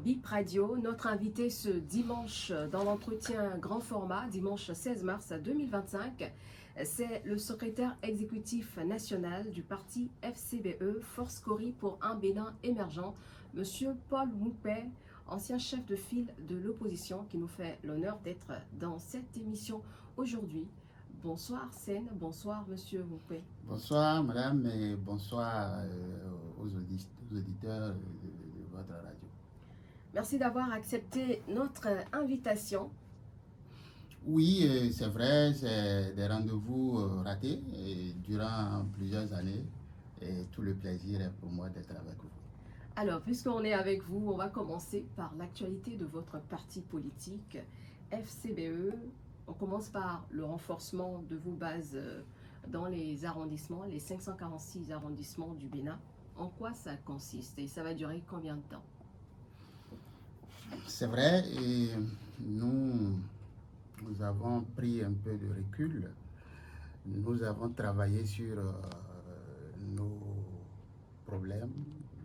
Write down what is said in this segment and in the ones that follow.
Bip Radio. Notre invité ce dimanche dans l'entretien grand format, dimanche 16 mars 2025, c'est le secrétaire exécutif national du parti FCBE, Force Cori pour un Bénin émergent, Monsieur Paul Moupé, ancien chef de file de l'opposition, qui nous fait l'honneur d'être dans cette émission aujourd'hui. Bonsoir Sen, bonsoir Monsieur Moupé. Bonsoir Madame et bonsoir aux auditeurs de votre radio. Merci d'avoir accepté notre invitation. Oui, c'est vrai, c'est des rendez-vous ratés durant plusieurs années et tout le plaisir est pour moi d'être avec vous. Alors, puisqu'on est avec vous, on va commencer par l'actualité de votre parti politique, FCBE. On commence par le renforcement de vos bases dans les arrondissements, les 546 arrondissements du Bénin. En quoi ça consiste et ça va durer combien de temps? C'est vrai, et nous avons pris un peu de recul. Nous avons travaillé sur nos problèmes,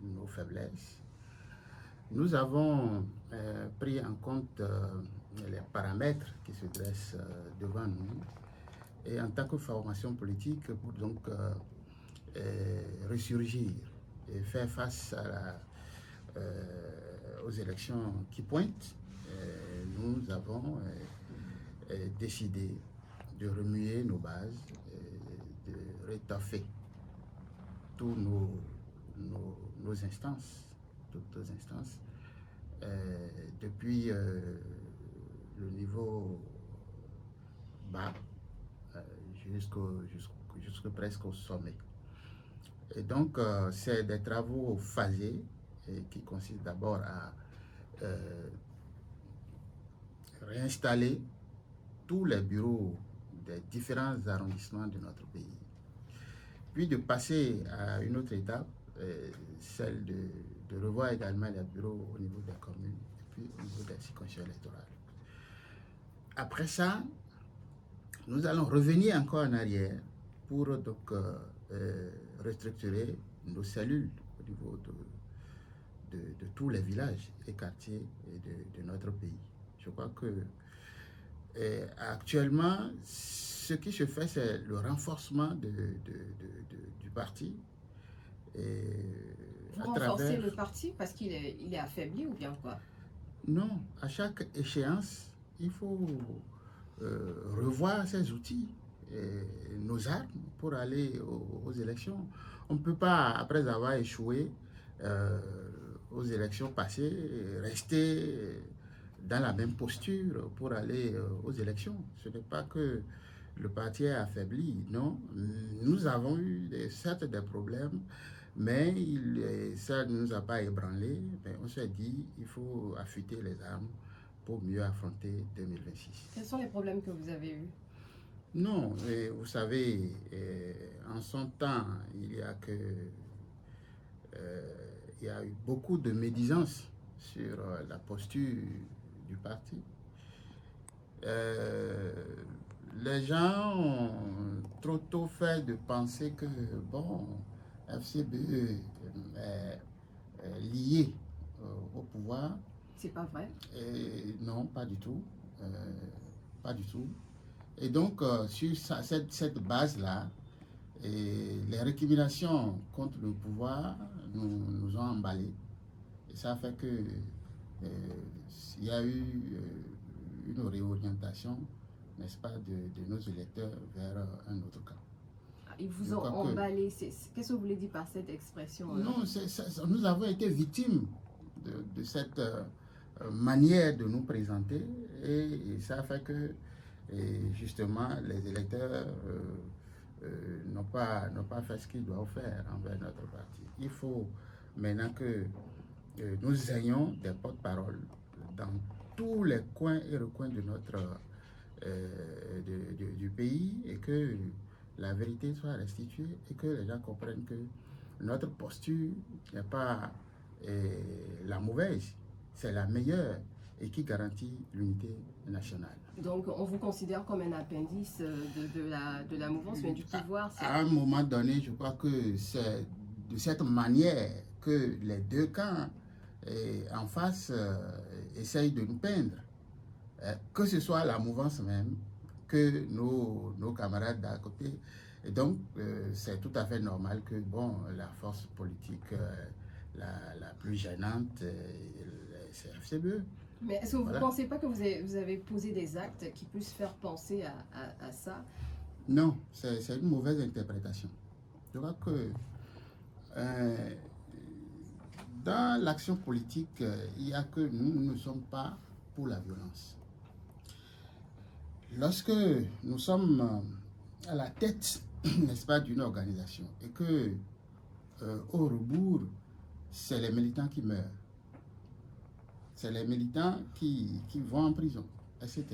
nos faiblesses. Nous avons pris en compte les paramètres qui se dressent devant nous. Et en tant que formation politique, pour donc ressurgir et faire face à aux élections qui pointent, nous avons décidé de remuer nos bases, de rétoffer tous nos instances, toutes nos instances, depuis le niveau bas jusqu'au presque au sommet. Et donc, c'est des travaux phasés qui consistent d'abord à réinstaller tous les bureaux des différents arrondissements de notre pays, puis de passer à une autre étape, celle de revoir également les bureaux au niveau des communes et puis au niveau des circonscriptions électorales. Après ça, nous allons revenir encore en arrière pour donc restructurer nos cellules au niveau de tous les villages et quartiers de notre pays. Je crois que actuellement, ce qui se fait, c'est le renforcement du parti. Vous renforcez le parti parce qu'il est affaibli ou bien quoi? Non, à chaque échéance, il faut revoir ses outils, nos armes pour aller aux élections. On ne peut pas, après avoir échoué aux élections passées, rester dans la même posture pour aller aux élections. Ce n'est pas que le parti est affaibli, non. Nous avons eu certes des problèmes, mais ça ne nous a pas ébranlé. Mais on s'est dit il faut affûter les armes pour mieux affronter 2026. Quels sont les problèmes que vous avez eus? Non, vous savez, en son temps, il y a eu beaucoup de médisance sur la posture du parti. Les gens ont trop tôt fait de penser que, bon, FCBE est lié au pouvoir. C'est pas vrai? Non, pas du tout. Pas du tout. Et donc, sur cette base-là, les récriminations contre le pouvoir nous ont emballés. Et ça fait que il y a eu une réorientation, n'est-ce pas, de nos électeurs vers un autre camp. Ils vous ont emballé. Qu'est-ce que vous voulez dire par cette expression? Non, nous avons été victimes de cette manière de nous présenter et ça fait que justement les électeurs n'ont pas fait ce qu'ils doivent faire envers notre parti. Il faut maintenant que nous ayons des porte-paroles dans tous les coins et recoins de notre du pays et que la vérité soit restituée et que les gens comprennent que notre posture n'est pas la mauvaise, c'est la meilleure et qui garantit l'unité nationale. Donc on vous considère comme un appendice de la mouvance, mais du pouvoir? À un moment donné, je crois que c'est de cette manière que les deux camps en face essayent de nous peindre. Que ce soit la mouvance même, que nos camarades d'à côté. Et donc, c'est tout à fait normal que, bon, la force politique la plus gênante, c'est FCBE. Mais est-ce que vous ne pensez pas que vous avez posé des actes qui puissent faire penser à ça? Non, c'est une mauvaise interprétation. Je crois que dans l'action politique, il n'y a que nous ne sommes pas pour la violence. Lorsque nous sommes à la tête, n'est-ce pas, d'une organisation et que au rebours, c'est les militants qui meurent, c'est les militants qui vont en prison, etc.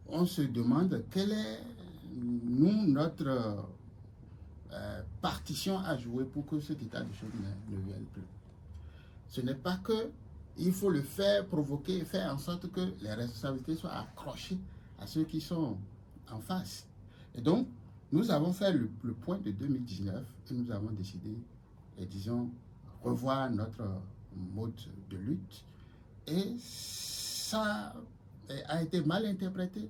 On se demande quelle est, notre partition à jouer pour que cet état de choses ne vienne plus. Ce n'est pas que il faut le faire, provoquer, faire en sorte que les responsabilités soient accrochées à ceux qui sont en face. Et donc, nous avons fait le point de 2019 et nous avons décidé, disons, revoir notre mode de lutte. Et ça a été mal interprété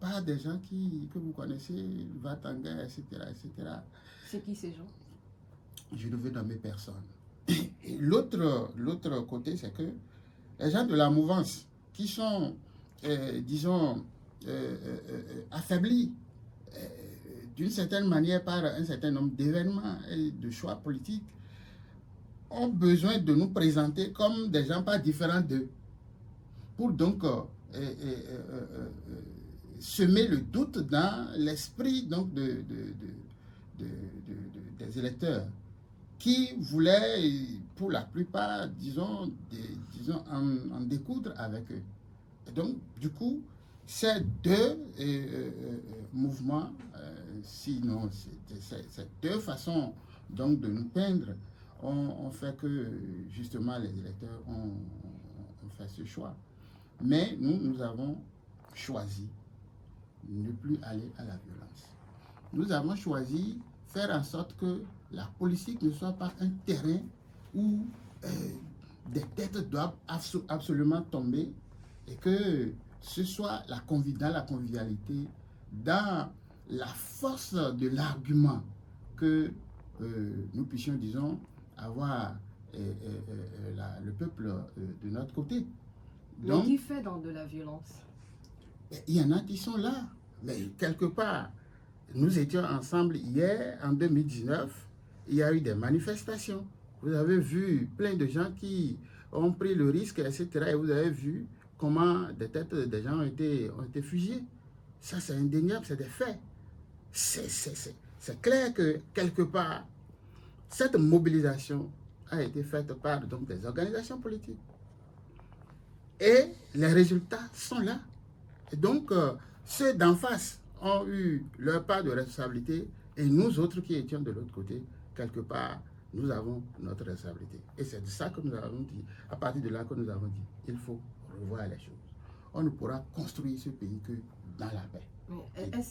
par des gens que vous connaissez, Vatanga, etc., etc. C'est qui ces gens? Je ne veux nommer personne. Et l'autre côté, c'est que les gens de la mouvance qui sont, disons, affaiblis d'une certaine manière par un certain nombre d'événements et de choix politiques, ont besoin de nous présenter comme des gens pas différents d'eux, pour donc semer le doute dans l'esprit donc des électeurs qui voulaient, pour la plupart, disons en découdre avec eux. Et donc, du coup, ces deux mouvements, sinon, ces deux façons donc, de nous peindre, ont fait que, justement, les électeurs ont fait ce choix. Mais nous avons choisi ne plus aller à la violence. Nous avons choisi faire en sorte que la politique ne soit pas un terrain où des têtes doivent absolument tomber et que ce soit dans la convivialité, dans la force de l'argument que nous puissions, disons, avoir le peuple de notre côté. Donc, qui fait dans de la violence? Il y en a qui sont là, mais quelque part, nous étions ensemble hier, en 2019, il y a eu des manifestations. Vous avez vu plein de gens qui ont pris le risque, etc. Et vous avez vu comment des têtes des gens ont été fusillés. Ça, c'est indéniable, c'est des faits. C'est clair que, quelque part, cette mobilisation a été faite par donc, des organisations politiques. Et les résultats sont là. Et donc, ceux d'en face ont eu leur part de responsabilité et nous autres qui étions de l'autre côté, quelque part, nous avons notre responsabilité. Et c'est de ça que nous avons dit, à partir de là que nous avons dit, il faut revoir les choses. On ne pourra construire ce pays que dans la paix,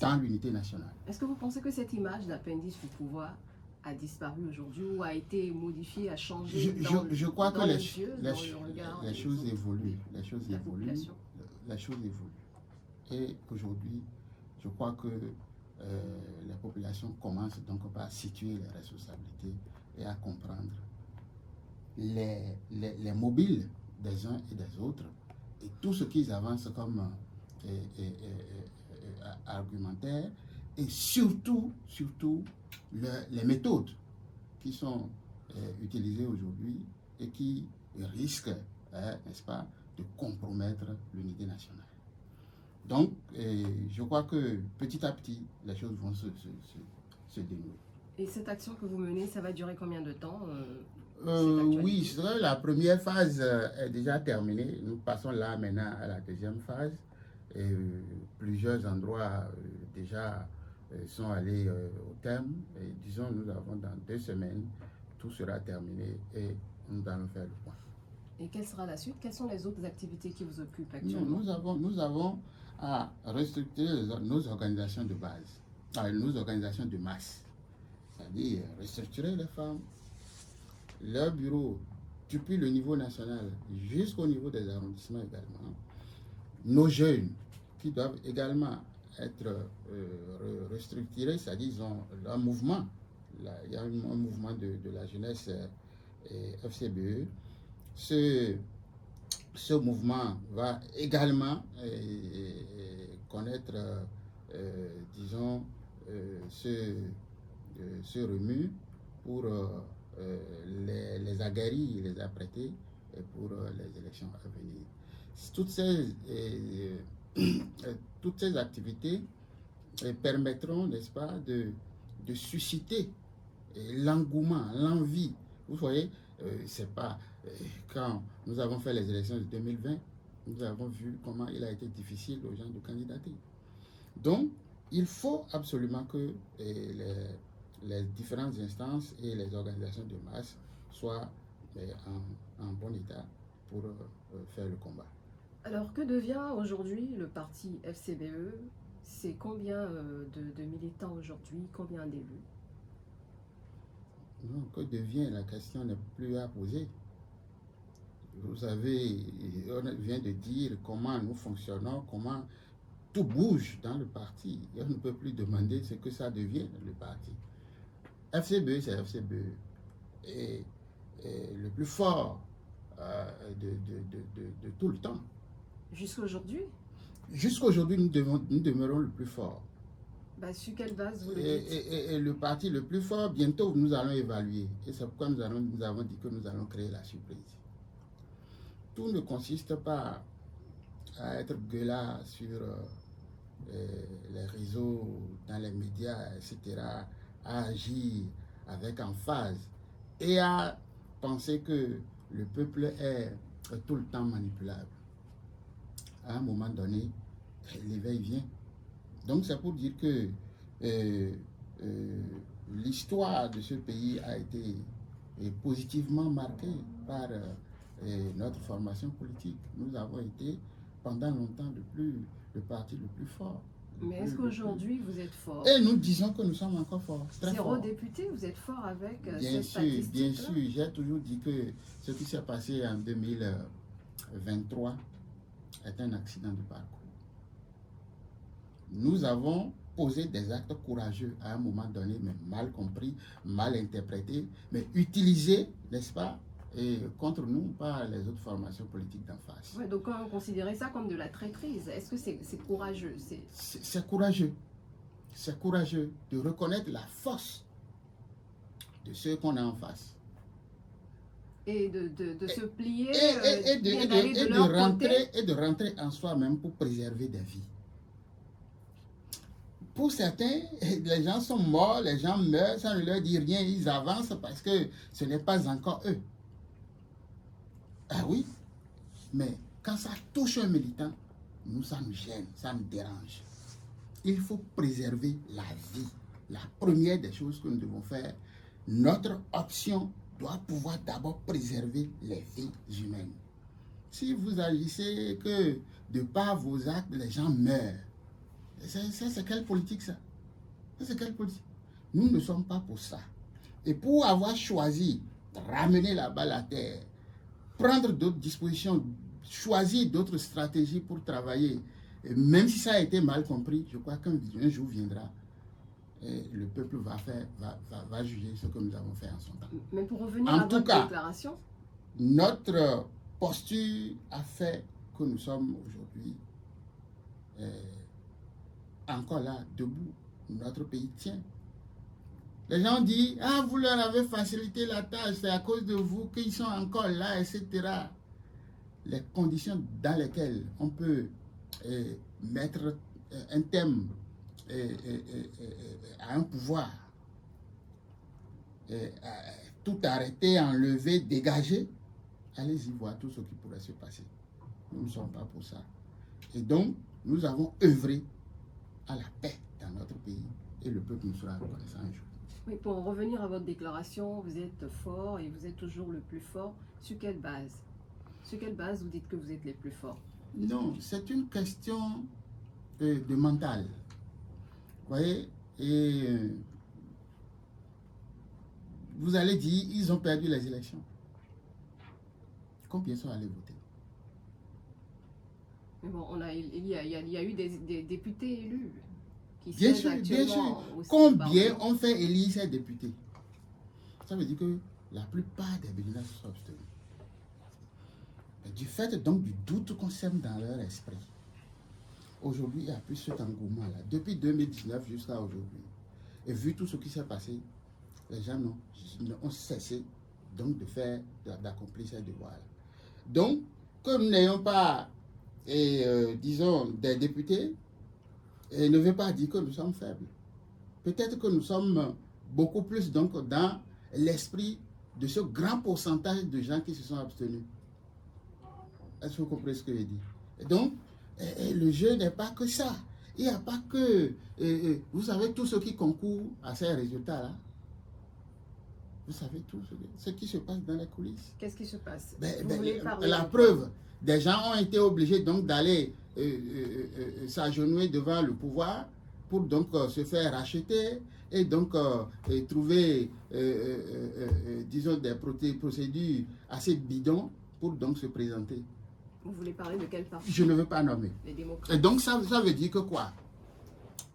dans l'unité nationale. Est-ce que vous pensez que cette image d'appendice du pouvoir a disparu aujourd'hui ou a été modifiée, a changé je crois que les choses évoluent. Les choses évoluent. Et aujourd'hui, je crois que la population commence donc à situer les responsabilités et à comprendre les mobiles des uns et des autres et tout ce qu'ils avancent comme argumentaire et surtout les méthodes qui sont utilisées aujourd'hui et qui risquent, n'est-ce pas, de compromettre l'unité nationale. Donc, je crois que petit à petit, les choses vont se dénouer. Et cette action que vous menez, ça va durer combien de temps Oui, je dirais la première phase est déjà terminée. Nous passons là maintenant à la deuxième phase. Et, plusieurs endroits déjà sont allés au terme. Et disons, nous avons dans 2 semaines, tout sera terminé et nous allons faire le point. Et quelle sera la suite? Quelles sont les autres activités qui vous occupent actuellement? Nous avons à restructurer nos organisations de base, nos organisations de masse. C'est-à-dire restructurer les femmes, leurs bureaux depuis le niveau national jusqu'au niveau des arrondissements également, nos jeunes qui doivent également être restructurés, c'est-à-dire ils ont un mouvement, il y a un mouvement de la jeunesse FCBE. Ce mouvement va également connaître, disons, ce remue pour les aguerris, les apprêter pour les élections à venir. Toutes ces activités permettront, n'est-ce pas, de susciter l'engouement, l'envie. Vous voyez, c'est pas quand nous avons fait les élections de 2020, nous avons vu comment il a été difficile aux gens de candidater. Donc, il faut absolument que les différentes instances et les organisations de masse soient en bon état pour faire le combat. Alors, que devient aujourd'hui le parti FCBE? C'est combien de militants aujourd'hui? Combien d'élus? Non, que devient, la question n'est plus à poser. Vous savez, on vient de dire comment nous fonctionnons, comment tout bouge dans le parti. Et on ne peut plus demander ce que ça devient, le parti. FCBE, c'est FCBE. Et le plus fort de tout le temps. Jusqu'à aujourd'hui? Jusqu'à aujourd'hui, nous demeurons le plus fort. Bah, sur quelle base vous le dites? Et le parti le plus fort, bientôt nous allons évaluer. Et c'est pourquoi nous avons dit que nous allons créer la surprise. Tout ne consiste pas à être gueulard sur les réseaux, dans les médias, etc., à agir avec emphase et à penser que le peuple est tout le temps manipulable. À un moment donné, l'éveil vient. Donc c'est pour dire que l'histoire de ce pays a été positivement marquée par notre formation politique. Nous avons été pendant longtemps le parti le plus fort. Mais est-ce qu'aujourd'hui vous êtes fort? Et nous disons que nous sommes encore forts. Zéro député, vous êtes fort avec bien cette sûr, statistique? Bien sûr, j'ai toujours dit que ce qui s'est passé en 2023 est un accident de parcours. Nous avons posé des actes courageux à un moment donné, mais mal compris, mal interprétés, mais utilisés, n'est-ce pas, contre nous par les autres formations politiques d'en face. Ouais, donc on considérait ça comme de la traîtrise. Est-ce que c'est courageux? C'est courageux. C'est courageux de reconnaître la force de ceux qu'on a en face. Et de se plier et de rentrer en soi-même pour préserver des vies. Pour certains, les gens sont morts, les gens meurent, ça ne leur dit rien, ils avancent parce que ce n'est pas encore eux. Ah oui, mais quand ça touche un militant, nous, ça nous gêne, ça nous dérange. Il faut préserver la vie. La première des choses que nous devons faire, notre option doit pouvoir d'abord préserver les vies humaines. Si vous agissez que de par vos actes, les gens meurent, c'est quelle politique ça? C'est quelle politique? Nous ne sommes pas pour ça. Et pour avoir choisi de ramener la balle à terre, prendre d'autres dispositions, choisir d'autres stratégies pour travailler, et même si ça a été mal compris, je crois qu'un jour viendra et le peuple va juger ce que nous avons fait en son temps. Mais pour revenir à votre déclaration, notre posture a fait que nous sommes aujourd'hui encore là, debout. Notre pays tient. Les gens disent, ah, vous leur avez facilité la tâche, c'est à cause de vous qu'ils sont encore là, etc. Les conditions dans lesquelles on peut mettre un thème à un pouvoir, tout arrêter, enlever, dégager, allez-y voir tout ce qui pourrait se passer. Nous ne sommes pas pour ça. Et donc, nous avons œuvré à la paix dans notre pays et le peuple nous sera reconnaissant un jour. Oui, pour revenir à votre déclaration, vous êtes fort et vous êtes toujours le plus fort. Sur quelle base? Sur quelle base vous dites que vous êtes les plus forts? Non, c'est une question de mental. Vous voyez, et vous allez dire, ils ont perdu les élections. Combien sont allés voter? Mais bon, il y a eu des députés élus qui Bien siègent sûr, bien sûr. actuellement aussi Combien parmi- ont fait élire ces députés? Ça veut dire que la plupart des Béninois se sont abstenus. Et du fait donc du doute qu'on sème dans leur esprit, aujourd'hui, il n'y a plus cet engouement-là. Depuis 2019 jusqu'à aujourd'hui, et vu tout ce qui s'est passé, les gens ont cessé donc de faire, d'accomplir ces devoirs-là. Donc, que nous n'ayons pas, disons, des députés, ne veut pas dire que nous sommes faibles. Peut-être que nous sommes beaucoup plus donc dans l'esprit de ce grand pourcentage de gens qui se sont abstenus. Est-ce que vous comprenez ce que je dis? Et donc, le jeu n'est pas que ça. Il n'y a pas que, vous savez, tout ce qui concourt à ces résultats-là. Vous savez tout ce qui se passe dans les coulisses. Qu'est-ce qui se passe? La preuve, des gens ont été obligés donc d'aller s'agenouiller devant le pouvoir pour donc se faire racheter et donc trouver, disons, des procédures assez bidons pour donc se présenter. Vous voulez parler de quel parti? Je ne veux pas nommer. Les démocrates. Et donc ça veut dire que quoi?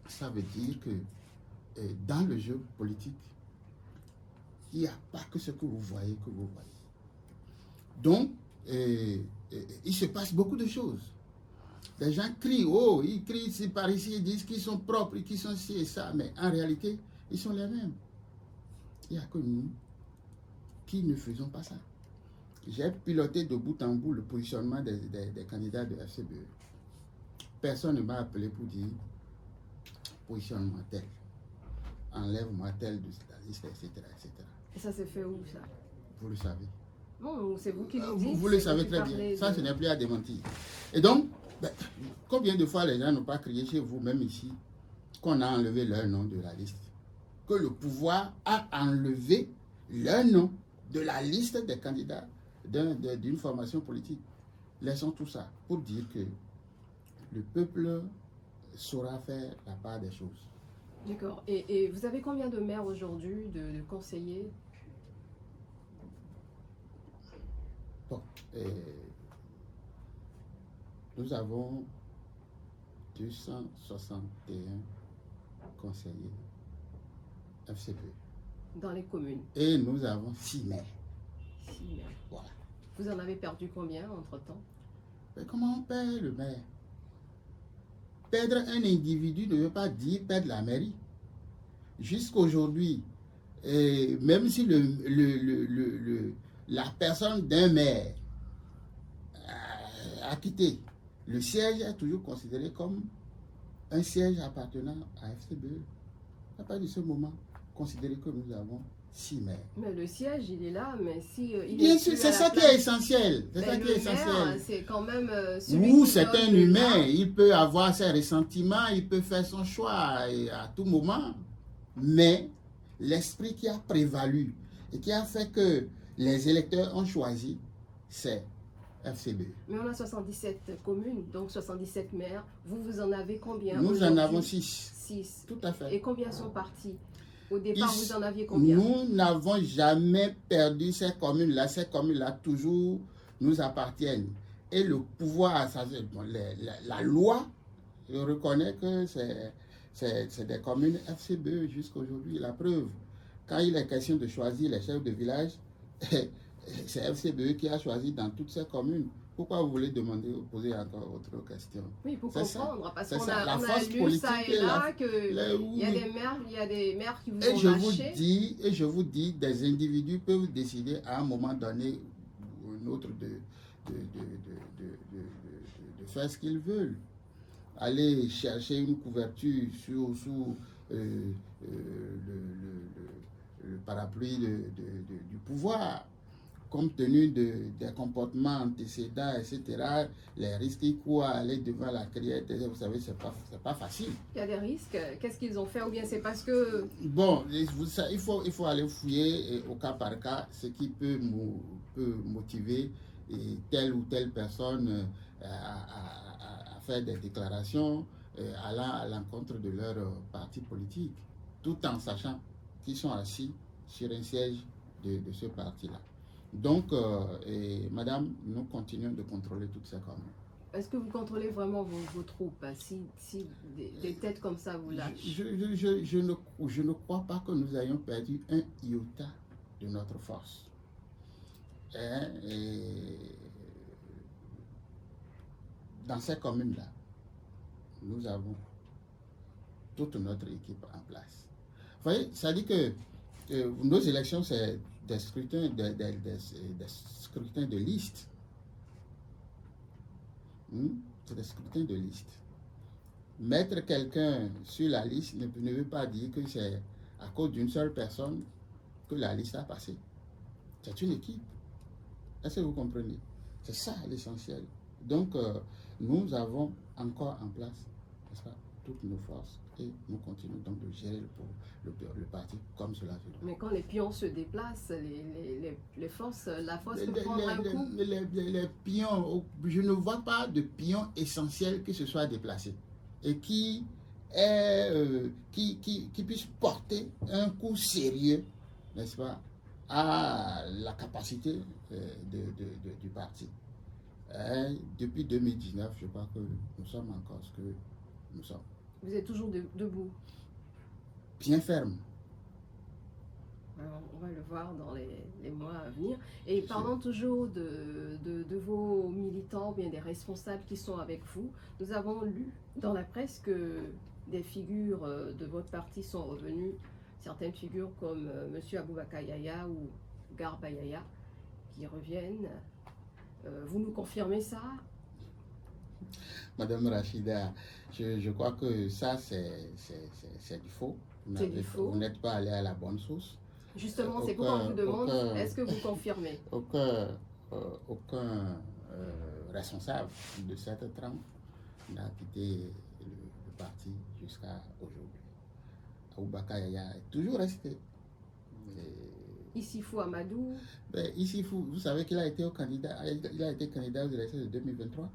Ça veut dire que dans le jeu politique, il n'y a pas que ce que vous voyez que vous voyez. Donc, il se passe beaucoup de choses. Les gens crient, oh, ils crient ici, par ici, ils disent qu'ils sont propres, qu'ils sont ci et ça, mais en réalité, ils sont les mêmes. Il n'y a que nous qui ne faisons pas ça. J'ai piloté de bout en bout le positionnement des candidats de FCBE. Personne ne m'a appelé pour dire positionnement tel, enlève-moi tel de la liste, etc., etc. Et ça s'est fait où, ça? Vous le savez. Non, c'est vous qui le dites. Vous le savez très bien. Ça, ce n'est plus à démentir. Et donc, combien de fois les gens n'ont pas crié chez vous, même ici, qu'on a enlevé leur nom de la liste? Que le pouvoir a enlevé leur nom de la liste des candidats d'une formation politique. Laissons tout ça pour dire que le peuple saura faire la part des choses. D'accord. Et vous avez combien de maires aujourd'hui, de conseillers? Bon, nous avons 261 conseillers FCBE. Dans les communes. Et nous avons 6 maires. 6 maires. Voilà. Vous en avez perdu combien entre-temps? Mais comment on perd le maire? Perdre un individu ne veut pas dire perdre la mairie. Jusqu'aujourd'hui, même si la personne d'un maire a quitté, le siège est toujours considéré comme un siège appartenant à FCBE. À partir de ce moment, considérez que nous avons 6 maires. Mais le siège, il est là, mais si... Bien sûr, c'est ça qui est essentiel. C'est ça qui est essentiel. C'est quand même... Ou c'est un humain, il peut avoir ses ressentiments, il peut faire son choix à tout moment. Mais l'esprit qui a prévalu et qui a fait que les électeurs ont choisi, c'est FCBE. Mais on a 77 communes, donc 77 maires. Vous en avez combien? Nous en avons 6. 6. Tout à fait. Et combien sont partis? Au départ, vous en aviez combien? Nous n'avons jamais perdu ces communes-là. Ces communes-là, toujours, nous appartiennent. Et le pouvoir, la loi, je reconnais que c'est des communes FCBE jusqu'à aujourd'hui. La preuve, quand il est question de choisir les chefs de village, c'est FCBE qui a choisi dans toutes ces communes. Pourquoi vous voulez poser encore autre question? Oui, pour comprendre, parce qu'on a lu ça et là qu'il y a des maires qui vous ont lâché. Et je vous dis, des individus peuvent décider à un moment donné ou un autre de faire ce qu'ils veulent. Aller chercher une couverture sous le parapluie du pouvoir. Compte tenu des comportements antécédents, etc., les risques qu'ils courent à aller devant la criette, vous savez, c'est pas facile. Il y a des risques. Qu'est-ce qu'ils ont fait? Ou bien c'est parce que... Bon, il faut aller fouiller au cas par cas ce qui peut motiver telle ou telle personne à faire des déclarations allant à l'encontre de leur parti politique, tout en sachant qu'ils sont assis sur un siège de ce parti-là. Donc, madame, nous continuons de contrôler toutes ces communes. Est-ce que vous contrôlez vraiment vos troupes? Si des têtes comme ça vous lâchent? Je ne crois pas que nous ayons perdu un iota de notre force. Et dans ces communes-là, nous avons toute notre équipe en place. Vous voyez, ça dit que nos élections, c'est des scrutins de liste. C'est des scrutins de liste. Mettre quelqu'un sur la liste ne veut pas dire que c'est à cause d'une seule personne que la liste a passé. C'est une équipe. Est-ce que vous comprenez? C'est ça l'essentiel. Donc, nous avons encore en place, n'est-ce pas, toutes nos forces et nous continuons donc de gérer le parti comme cela se doit. Mais quand les pions se déplacent, les forces, la force peut prendre un coup. Les pions, je ne vois pas de pion essentiel qui se soit déplacé et qui puisse porter un coup sérieux, n'est-ce pas, à la capacité du parti. Depuis 2019, je crois que nous sommes encore ce que nous sommes. Vous êtes toujours debout? Bien ferme. Alors, on va le voir dans les mois à venir. Et parlons toujours de vos militants, bien des responsables qui sont avec vous. Nous avons lu dans la presse que des figures de votre parti sont revenues, certaines figures comme M. Aboubakar Yaya ou Garba Yaya qui reviennent. Vous nous confirmez ça? Madame Rachida, je crois que ça, c'est du faux. Vous n'êtes pas allé à la bonne source. Justement, c'est pourquoi on vous demande, est-ce que vous confirmez? Aucun responsable de cette trame n'a quitté le parti jusqu'à aujourd'hui. Aboubakar Yaya est toujours resté. Issifou Amadou. Issifou, vous savez qu'il a été candidat aux élections de 2023.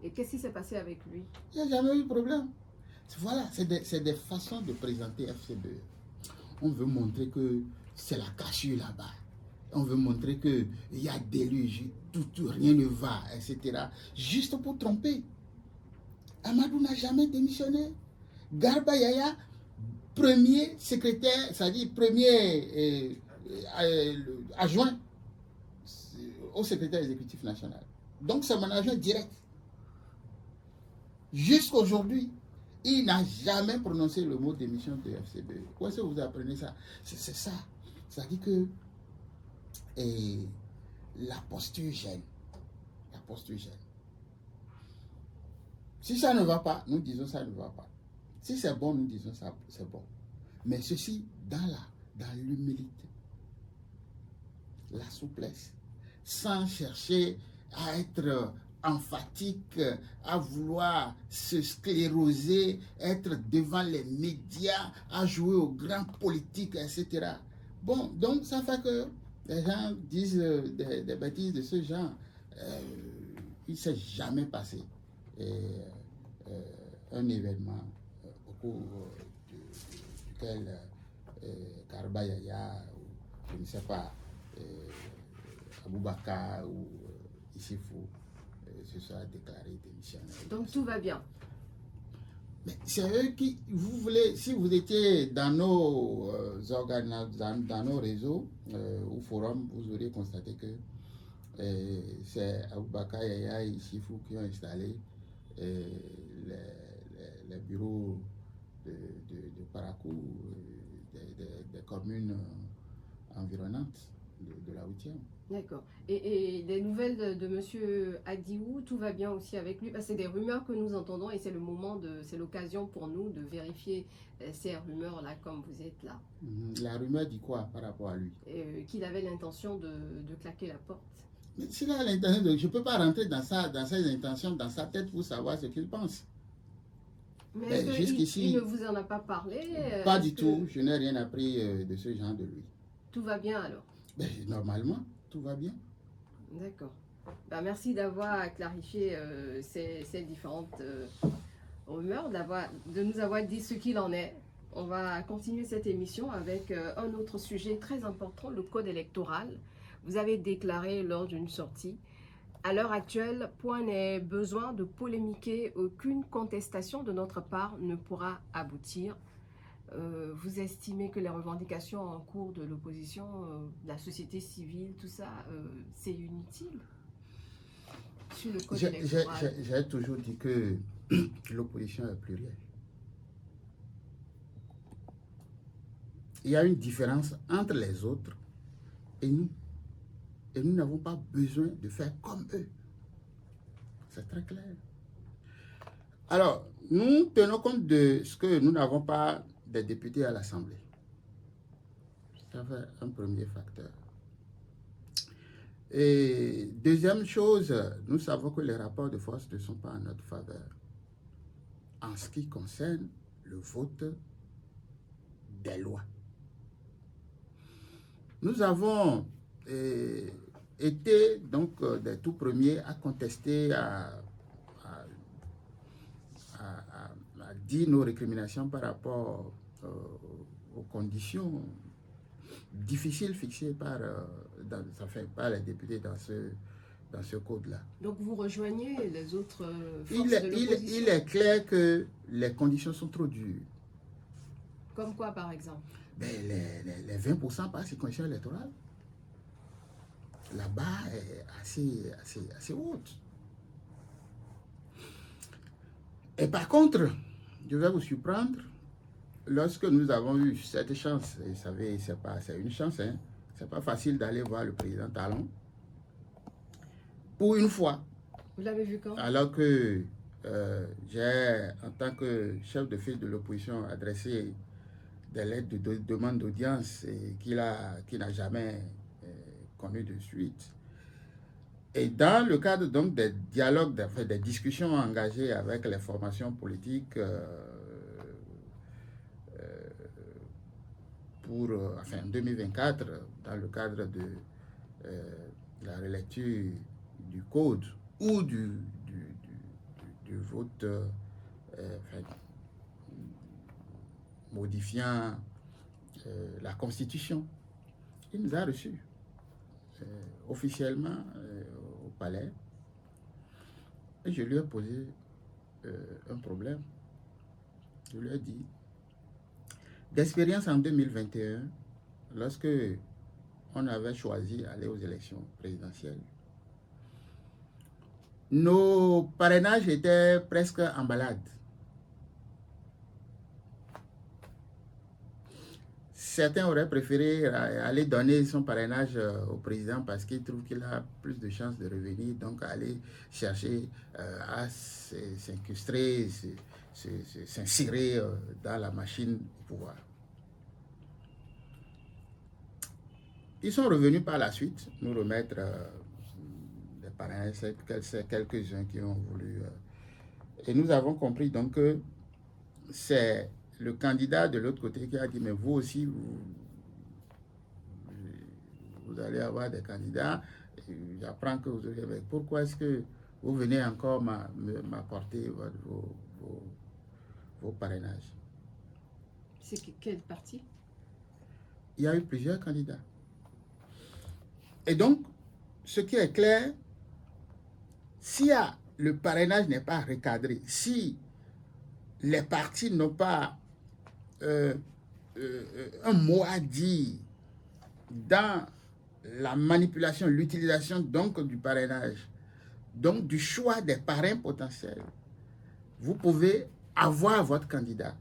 Et qu'est-ce qui s'est passé avec lui? Il n'y a jamais eu de problème. Voilà, c'est des façons de présenter FCBE. On veut montrer que c'est la cassure là-bas. On veut montrer qu'il y a déluge, rien ne va, etc. Juste pour tromper. Amadou n'a jamais démissionné. Garba Yaya, premier secrétaire, c'est-à-dire premier adjoint au secrétaire exécutif national. Donc c'est mon adjoint direct. Jusqu'aujourd'hui, il n'a jamais prononcé le mot démission de FCBE. Où est-ce que vous apprenez ça? C'est ça. C'est-à-dire que la posture gêne. La posture gêne. Si ça ne va pas, nous disons ça ne va pas. Si c'est bon, nous disons ça c'est bon. Mais ceci dans l'humilité, la souplesse, sans chercher à être emphatique, à vouloir se scléroser, être devant les médias, à jouer aux grands politiques, etc. Bon, donc ça fait que les gens disent des bêtises de ce genre. Il ne s'est jamais passé un événement au cours duquel Garba Yaya, ou je ne sais pas, Aboubakar ou Issifou se soit déclaré démissionnaire. Donc tout va bien. Mais c'est eux qui, vous voulez, si vous étiez dans nos dans nos réseaux ou forums, vous auriez constaté que c'est Aboubakar Yaya et Issifou qui ont installé les bureaux de Parakou, des communes environnantes de la 8e. D'accord. Et des nouvelles de M. Adiou, tout va bien aussi avec lui? C'est des rumeurs que nous entendons et c'est c'est l'occasion pour nous de vérifier ces rumeurs-là comme vous êtes là. La rumeur dit quoi par rapport à lui? Qu'il avait l'intention de claquer la porte. Mais s'il a l'intention je ne peux pas rentrer dans ses intentions, dans sa tête pour savoir ce qu'il pense. Mais jusqu'ici, il ne vous en a pas parlé? Pas du tout, je n'ai rien appris de ce genre de lui. Tout va bien alors? Normalement, tout va bien. D'accord. Merci d'avoir clarifié ces différentes rumeurs, de nous avoir dit ce qu'il en est. On va continuer cette émission avec un autre sujet très important, le code électoral. Vous avez déclaré lors d'une sortie: à l'heure actuelle, point n'est besoin de polémiquer, aucune contestation de notre part ne pourra aboutir. Vous estimez que les revendications en cours de l'opposition, de la société civile, tout ça, c'est inutile sur le code électoral? J'ai toujours dit que l'opposition est plurielle. Il y a une différence entre les autres et nous. Et nous n'avons pas besoin de faire comme eux. C'est très clair. Alors, nous tenons compte de ce que nous n'avons pas de députés à l'Assemblée. Ça fait un premier facteur. Et deuxième chose, nous savons que les rapports de force ne sont pas en notre faveur en ce qui concerne le vote des lois. Nous avons été donc des tout premiers à contester, à dire nos récriminations par rapport aux conditions difficiles fixées par les députés dans ce code-là. Donc vous rejoignez les autres forces de l'opposition? Il est clair que les conditions sont trop dures. Comme quoi, par exemple? Ben, les 20% par circonscription électorale, là-bas, est assez haute. Et par contre, je vais vous surprendre, lorsque nous avons eu cette chance, et vous savez, c'est une chance, hein, c'est pas facile d'aller voir le président Talon, pour une fois. Vous l'avez vu quand? Alors que j'ai, en tant que chef de file de l'opposition, adressé des lettres de demande d'audience qui n'a jamais connu de suite. Et dans le cadre donc des dialogues, des discussions engagées avec les formations politiques en 2024, dans le cadre de la relecture du code ou du vote modifiant la Constitution, il nous a reçus officiellement au palais, et je lui ai posé un problème. Je lui ai dit, d'expérience en 2021, lorsque on avait choisi d'aller aux élections présidentielles, nos parrainages étaient presque en balade. Certains auraient préféré aller donner son parrainage au président parce qu'ils trouvent qu'il a plus de chances de revenir, donc aller chercher à s'incruster, s'insérer dans la machine du pouvoir. Ils sont revenus par la suite nous remettre des parrainages, c'est quelques-uns qui ont voulu. Et nous avons compris donc que c'est le candidat de l'autre côté qui a dit, mais vous aussi, vous allez avoir des candidats. J'apprends que vous aurez... Mais pourquoi est-ce que vous venez encore m'apporter vos parrainages? C'est quel parti? Il y a eu plusieurs candidats. Et donc, ce qui est clair, si le parrainage n'est pas recadré, si les partis n'ont pas un mot à dire dans la manipulation, l'utilisation donc du parrainage, donc du choix des parrains potentiels, vous pouvez avoir votre candidat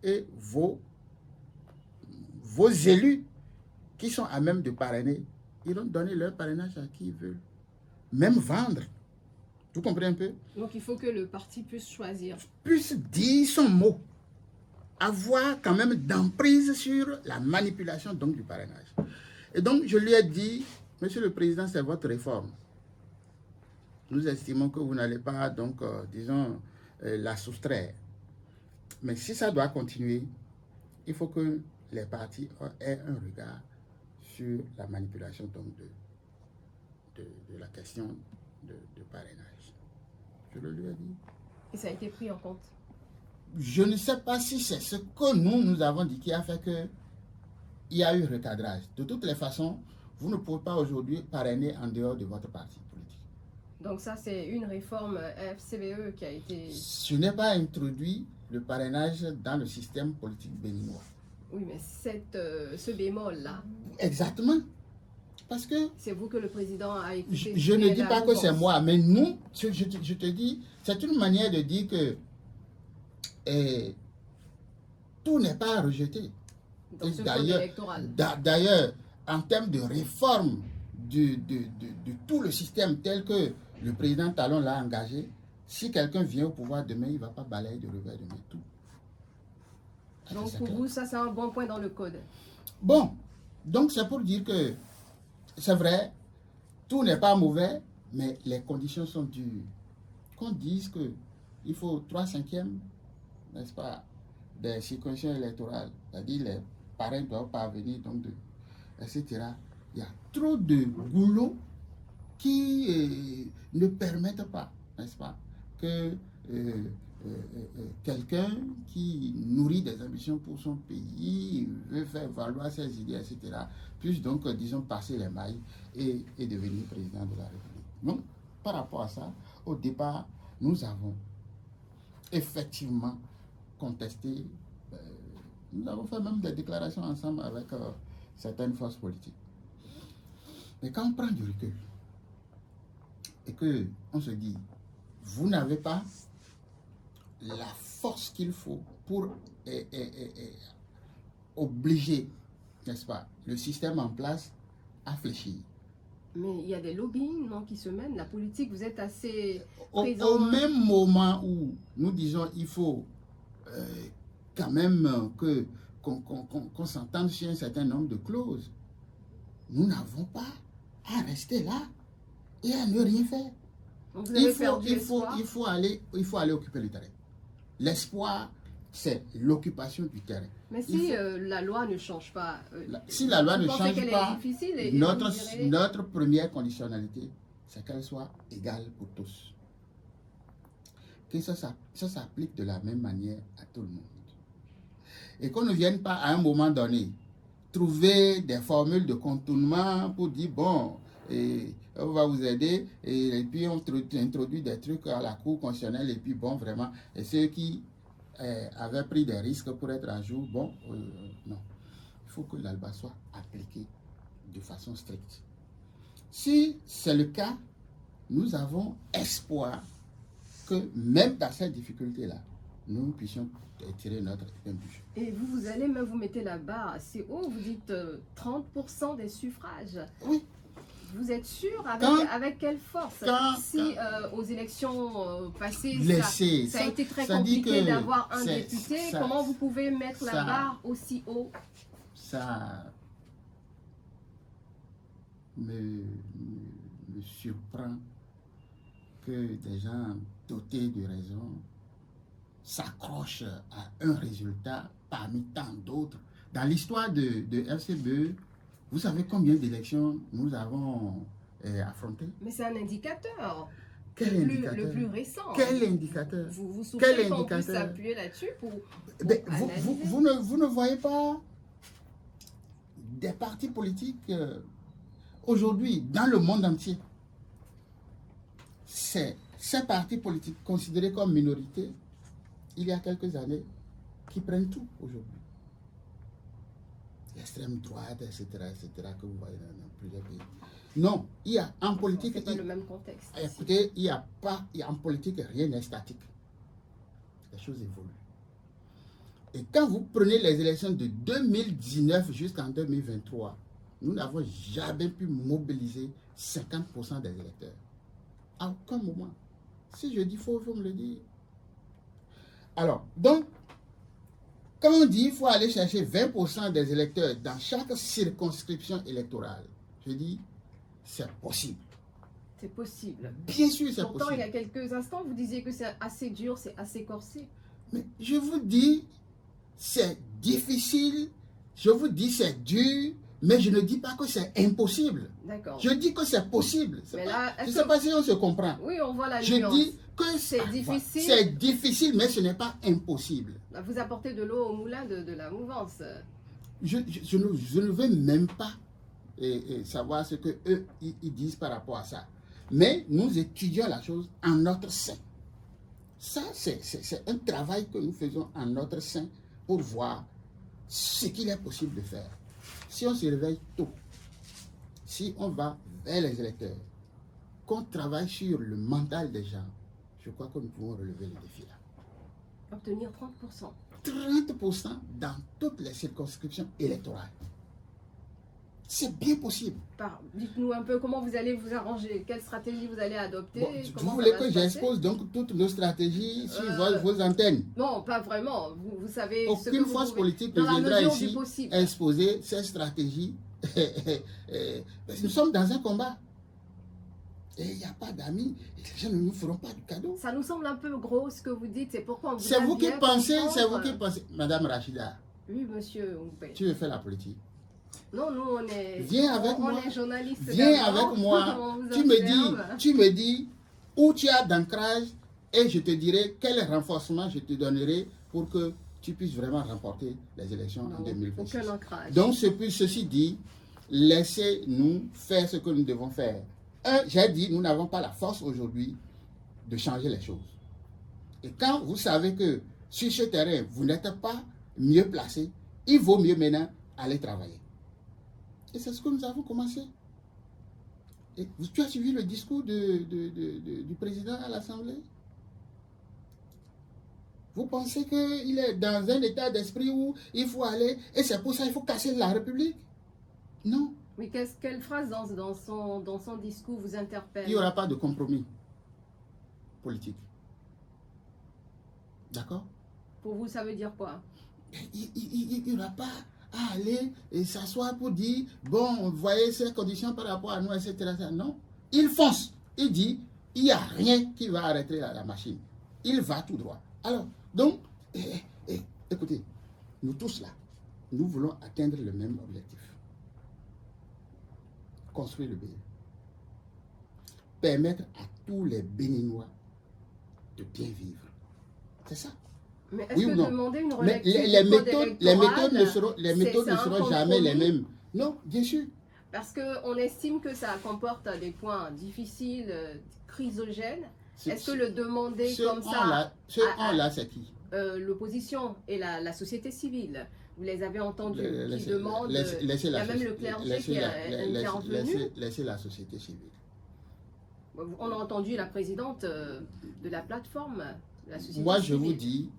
et vos élus qui sont à même de parrainer, ils vont donner leur parrainage à qui ils veulent, même vendre. Vous comprenez un peu? Donc il faut que le parti puisse choisir. Puisse dire son mot. Avoir quand même d'emprise sur la manipulation donc du parrainage. Et donc je lui ai dit, Monsieur le Président, c'est votre réforme. Nous estimons que vous n'allez pas donc, disons, la soustraire. Mais si ça doit continuer, il faut que les partis aient un regard sur la manipulation donc de la question de parrainage. Je le lui ai dit. Et ça a été pris en compte? je ne sais pas si c'est ce que nous avons dit qui a fait qu'il y a eu recadrage. De toutes les façons, vous ne pouvez pas aujourd'hui parrainer en dehors de votre parti politique. Donc ça, c'est une réforme FCBE qui a été... Je n'ai pas introduit le parrainage dans le système politique béninois. Oui, mais ce bémol-là... Exactement. Parce que... C'est vous que le président a écouté. Je ne dis pas que c'est moi, mais nous, je te dis, c'est une manière de dire que tout n'est pas rejeté. D'ailleurs, en termes de réforme de tout le système tel que le président Talon l'a engagé, si quelqu'un vient au pouvoir demain, il ne va pas balayer de revers de main tout. Donc pour vous, ça c'est un bon point dans le code. Bon, donc c'est pour dire que c'est vrai, tout n'est pas mauvais, mais les conditions sont dures. Qu'on dise qu'il faut 3/5, n'est-ce pas, des circonscriptions électorales, c'est-à-dire les parrains doivent parvenir, donc etc. Il y a trop de goulots qui ne permettent pas, n'est-ce pas, que quelqu'un qui nourrit des ambitions pour son pays, veut faire valoir ses idées, etc., puisse donc, disons, passer les mailles et devenir président de la République. Donc, par rapport à ça, au départ, nous avons effectivement contesté, nous avons fait même des déclarations ensemble avec certaines forces politiques. Mais quand on prend du recul et qu'on se dit, vous n'avez pas la force qu'il faut pour obliger, n'est-ce pas, le système en place à fléchir. Mais il y a des lobbying, non, qui se mènent. La politique, vous êtes assez présent. Au même moment où nous disons il faut quand même qu'on s'entende sur un certain nombre de clauses, nous n'avons pas à rester là et à ne rien faire. Donc vous avez perdu espoir. Il faut aller occuper le terrain. L'espoir, c'est l'occupation du terrain. Mais si la loi ne change pas, si la loi ne change pas, difficile notre première conditionnalité, c'est qu'elle soit égale pour tous. Que ça s'applique de la même manière à tout le monde. Et qu'on ne vienne pas à un moment donné trouver des formules de contournement pour dire, bon, on va vous aider, et puis on introduit des trucs à la Cour constitutionnelle, et puis bon, vraiment, et ceux qui avaient pris des risques pour être à jour, bon, non. Il faut que la loi soit appliquée de façon stricte. Si c'est le cas, nous avons espoir que même dans cette difficulté-là, nous puissions tirer notre épingle du jeu. Et vous allez même vous mettez la barre assez haut, vous dites 30% des suffrages. Oui. Vous êtes sûr avec quelle force? Aux élections passées, ça a été très compliqué d'avoir un député, comment vous pouvez mettre la barre aussi haut? Ça me surprend que des gens dotés de raison s'accrochent à un résultat parmi tant d'autres. Dans l'histoire de FCBE, vous savez combien d'élections nous avons affrontées? Mais c'est un indicateur. Quel indicateur? Le plus récent. Quel indicateur? Vous souhaitez qu'on puisse s'appuyer là-dessus pour vous ne voyez pas des partis politiques aujourd'hui dans le monde entier. Ces partis politiques considérés comme minorités il y a quelques années qui prennent tout aujourd'hui. L'extrême droite, etc., que vous voyez dans plusieurs pays. Non, il y a en politique... C'est pas le même contexte. Écoutez, en politique, rien n'est statique. Les choses évoluent. Et quand vous prenez les élections de 2019 jusqu'en 2023, nous n'avons jamais pu mobiliser 50% des électeurs. À aucun moment. Si je dis faux, il faut me le dire. Alors, donc, quand on dit qu'il faut aller chercher 20% des électeurs dans chaque circonscription électorale, je dis, c'est possible. C'est possible. Bien sûr, c'est possible. Pourtant, il y a quelques instants, vous disiez que c'est assez dur, c'est assez corsé. Mais je vous dis, c'est difficile, je vous dis, c'est dur, mais je ne dis pas que c'est impossible. D'accord. Je dis que c'est possible. Je ne sais pas si on se comprend. Oui, on voit la nuance. Je dis que c'est difficile. C'est difficile, mais ce n'est pas impossible. Vous apportez de l'eau au moulin de la mouvance. Je ne veux même pas savoir ce que eux ils disent par rapport à ça. Mais nous étudions la chose en notre sein. Ça, c'est un travail que nous faisons en notre sein pour voir ce qu'il est possible de faire. Si on se réveille tôt, si on va vers les électeurs, qu'on travaille sur le mental des gens, je crois que nous pouvons relever le défi là. Obtenir 30%. 30% dans toutes les circonscriptions électorales. C'est bien possible. Dites-nous un peu comment vous allez vous arranger, quelle stratégie vous allez adopter. Bon, vous voulez que j'expose donc toutes nos stratégies sur vos antennes? Non, pas vraiment. Vous savez aucune ce que vous force pouvez, politique dans ne la viendra mesure ici du exposer ces stratégies. Nous sommes dans un combat. Et il n'y a pas d'amis. Les gens ne nous feront pas du cadeau. Ça nous semble un peu gros ce que vous dites. C'est pourquoi on vous C'est vous qui pensez, comprendre. c'est vous qui pensez. Madame Rachida. Oui, monsieur Oupé. Tu veux faire la politique? Non, nous on est. Viens avec moi. On est journalistes. Viens avec moi. Tu me dis où tu as d'ancrage et je te dirai quel renforcement je te donnerai pour que tu puisses vraiment remporter les élections en 2026. Aucun ancrage. Donc, ceci dit, laissez-nous faire ce que nous devons faire. J'ai dit, nous n'avons pas la force aujourd'hui de changer les choses. Et quand vous savez que sur ce terrain, vous n'êtes pas mieux placé, il vaut mieux maintenant aller travailler. Et c'est ce que nous avons commencé. Et tu as suivi le discours du président à l'Assemblée? Vous pensez qu'il est dans un état d'esprit où il faut aller, et c'est pour ça qu'il faut casser la République? Non. Mais quelle phrase dans son discours vous interpelle? Il n'y aura pas de compromis politique. D'accord? Pour vous, ça veut dire quoi? Il n'y aura pas à aller et s'asseoir pour dire, bon, vous voyez ces conditions par rapport à nous, etc. Non. Il fonce. Il dit, il n'y a rien qui va arrêter la machine. Il va tout droit. Alors, donc, écoutez, nous tous là, nous voulons atteindre le même objectif. Construire le pays. Permettre à tous les Béninois de bien vivre. C'est ça. Mais est-ce que demander une relecture les méthodes ne seront jamais les mêmes. Non, bien sûr. Parce qu'on estime que ça comporte des points difficiles, chrysogènes. Est-ce que le demander comme ça... là, c'est qui? L'opposition et la société civile. Vous les avez entendus qui demandent... Il y a même le clergé qui est intervenu. Laissez la société civile. On a entendu la présidente de la plateforme, la société civile. Moi, je vous dis,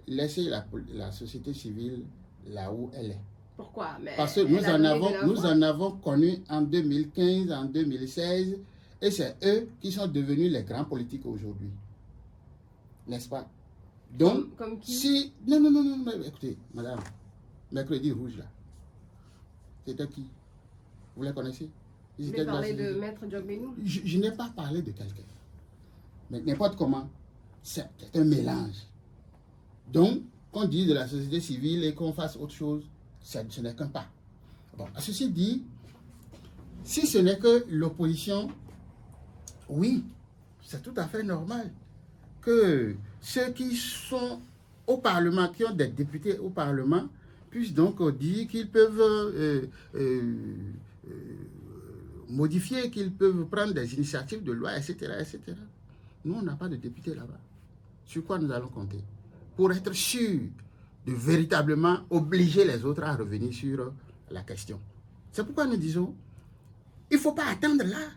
laissez la société civile là où elle est. Pourquoi? Mais parce que nous en avons connu en 2015, en 2016, et c'est eux qui sont devenus les grands politiques aujourd'hui. N'est-ce pas? Donc, comme qui? Si... Non, écoutez, madame, Mercredi Rouge, là, c'était qui? Vous les connaissez? Vous avez parlé de Maître Diogbenou? Je n'ai pas parlé de quelqu'un. Mais n'importe comment, c'est un mélange. Donc, qu'on dise de la société civile et qu'on fasse autre chose, ce n'est qu'un pas. Bon, ceci dit, si ce n'est que l'opposition, oui, c'est tout à fait normal que ceux qui sont au Parlement, qui ont des députés au Parlement, puissent donc dire qu'ils peuvent modifier, qu'ils peuvent prendre des initiatives de loi, etc., etc. Nous, on n'a pas de députés là-bas. Sur quoi nous allons compter? Pour être sûr de véritablement obliger les autres à revenir sur la question. C'est pourquoi nous disons, il ne faut pas attendre là.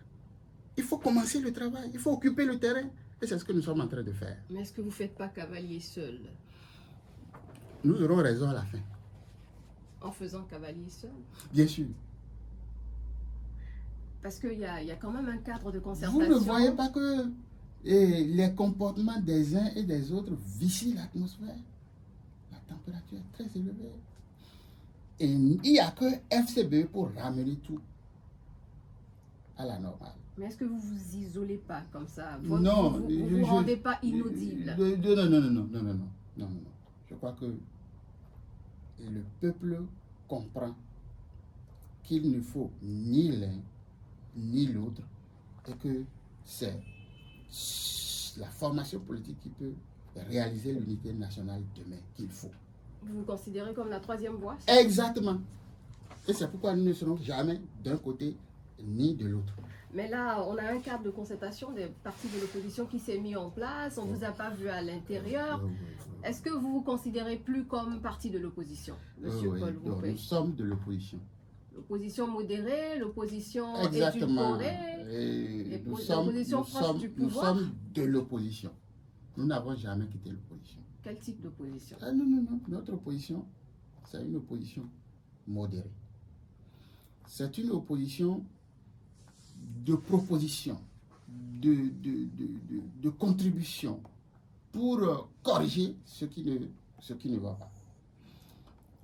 Il faut commencer le travail, il faut occuper le terrain. Et c'est ce que nous sommes en train de faire. Mais est-ce que vous ne faites pas cavalier seul? Nous aurons raison à la fin. En faisant cavalier seul? Bien sûr. Parce qu'il y a quand même un cadre de concertation. Vous ne voyez pas que les comportements des uns et des autres vicient l'atmosphère? La température est très élevée. Et il n'y a que FCBE pour ramener tout à la normale. Mais est-ce que vous vous isolez pas comme ça? Non. Vous ne vous rendez pas inaudible? Non. Je crois que le peuple comprend qu'il ne faut ni l'un ni l'autre et que c'est la formation politique qui peut réaliser l'unité nationale demain qu'il faut. Vous vous considérez comme la troisième voie? Exactement. Et c'est pourquoi nous ne serons jamais d'un côté ni de l'autre. Mais là, on a un cadre de concertation des partis de l'opposition qui s'est mis en place. On ne vous a pas vu à l'intérieur. Est-ce que vous vous considérez plus comme parti de l'opposition, monsieur Paul Groupé? Nous sommes de l'opposition. L'opposition modérée, l'opposition exactement. édulcorée, Nous sommes de l'opposition. Nous n'avons jamais quitté l'opposition. Quel type d'opposition? Non. Notre opposition, c'est une opposition modérée. C'est une opposition de proposition, de contribution pour corriger ce qui ne va pas.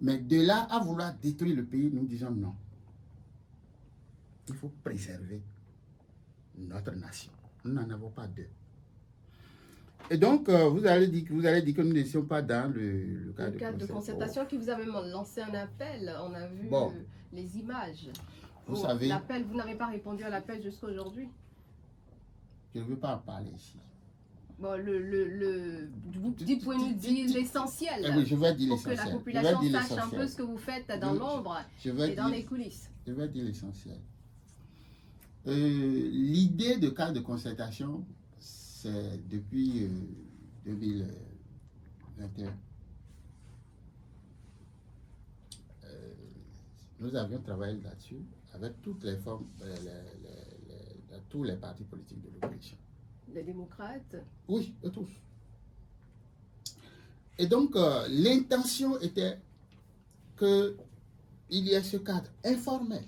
Mais de là à vouloir détruire le pays, nous disons non. Il faut préserver notre nation. Nous n'en avons pas deux. Et donc, vous allez dire que nous n'étions pas dans le cadre de concertation qui vous avez lancé un appel. On a vu les images. Vous savez, l'appel, vous n'avez pas répondu à l'appel jusqu'à aujourd'hui. Je ne veux pas en parler ici. Bon, vous pouvez nous dire l'essentiel. Oui, je vais dire l'essentiel. Pour que la population sache un peu ce que vous faites dans l'ombre et dans les coulisses. Je vais dire l'essentiel. L'idée de cadre de concertation, c'est depuis 2021. Nous avions travaillé là-dessus avec toutes les formes, tous les partis politiques de l'opposition. Les démocrates? Oui, tous. Et donc, l'intention était qu'il y ait ce cadre informel.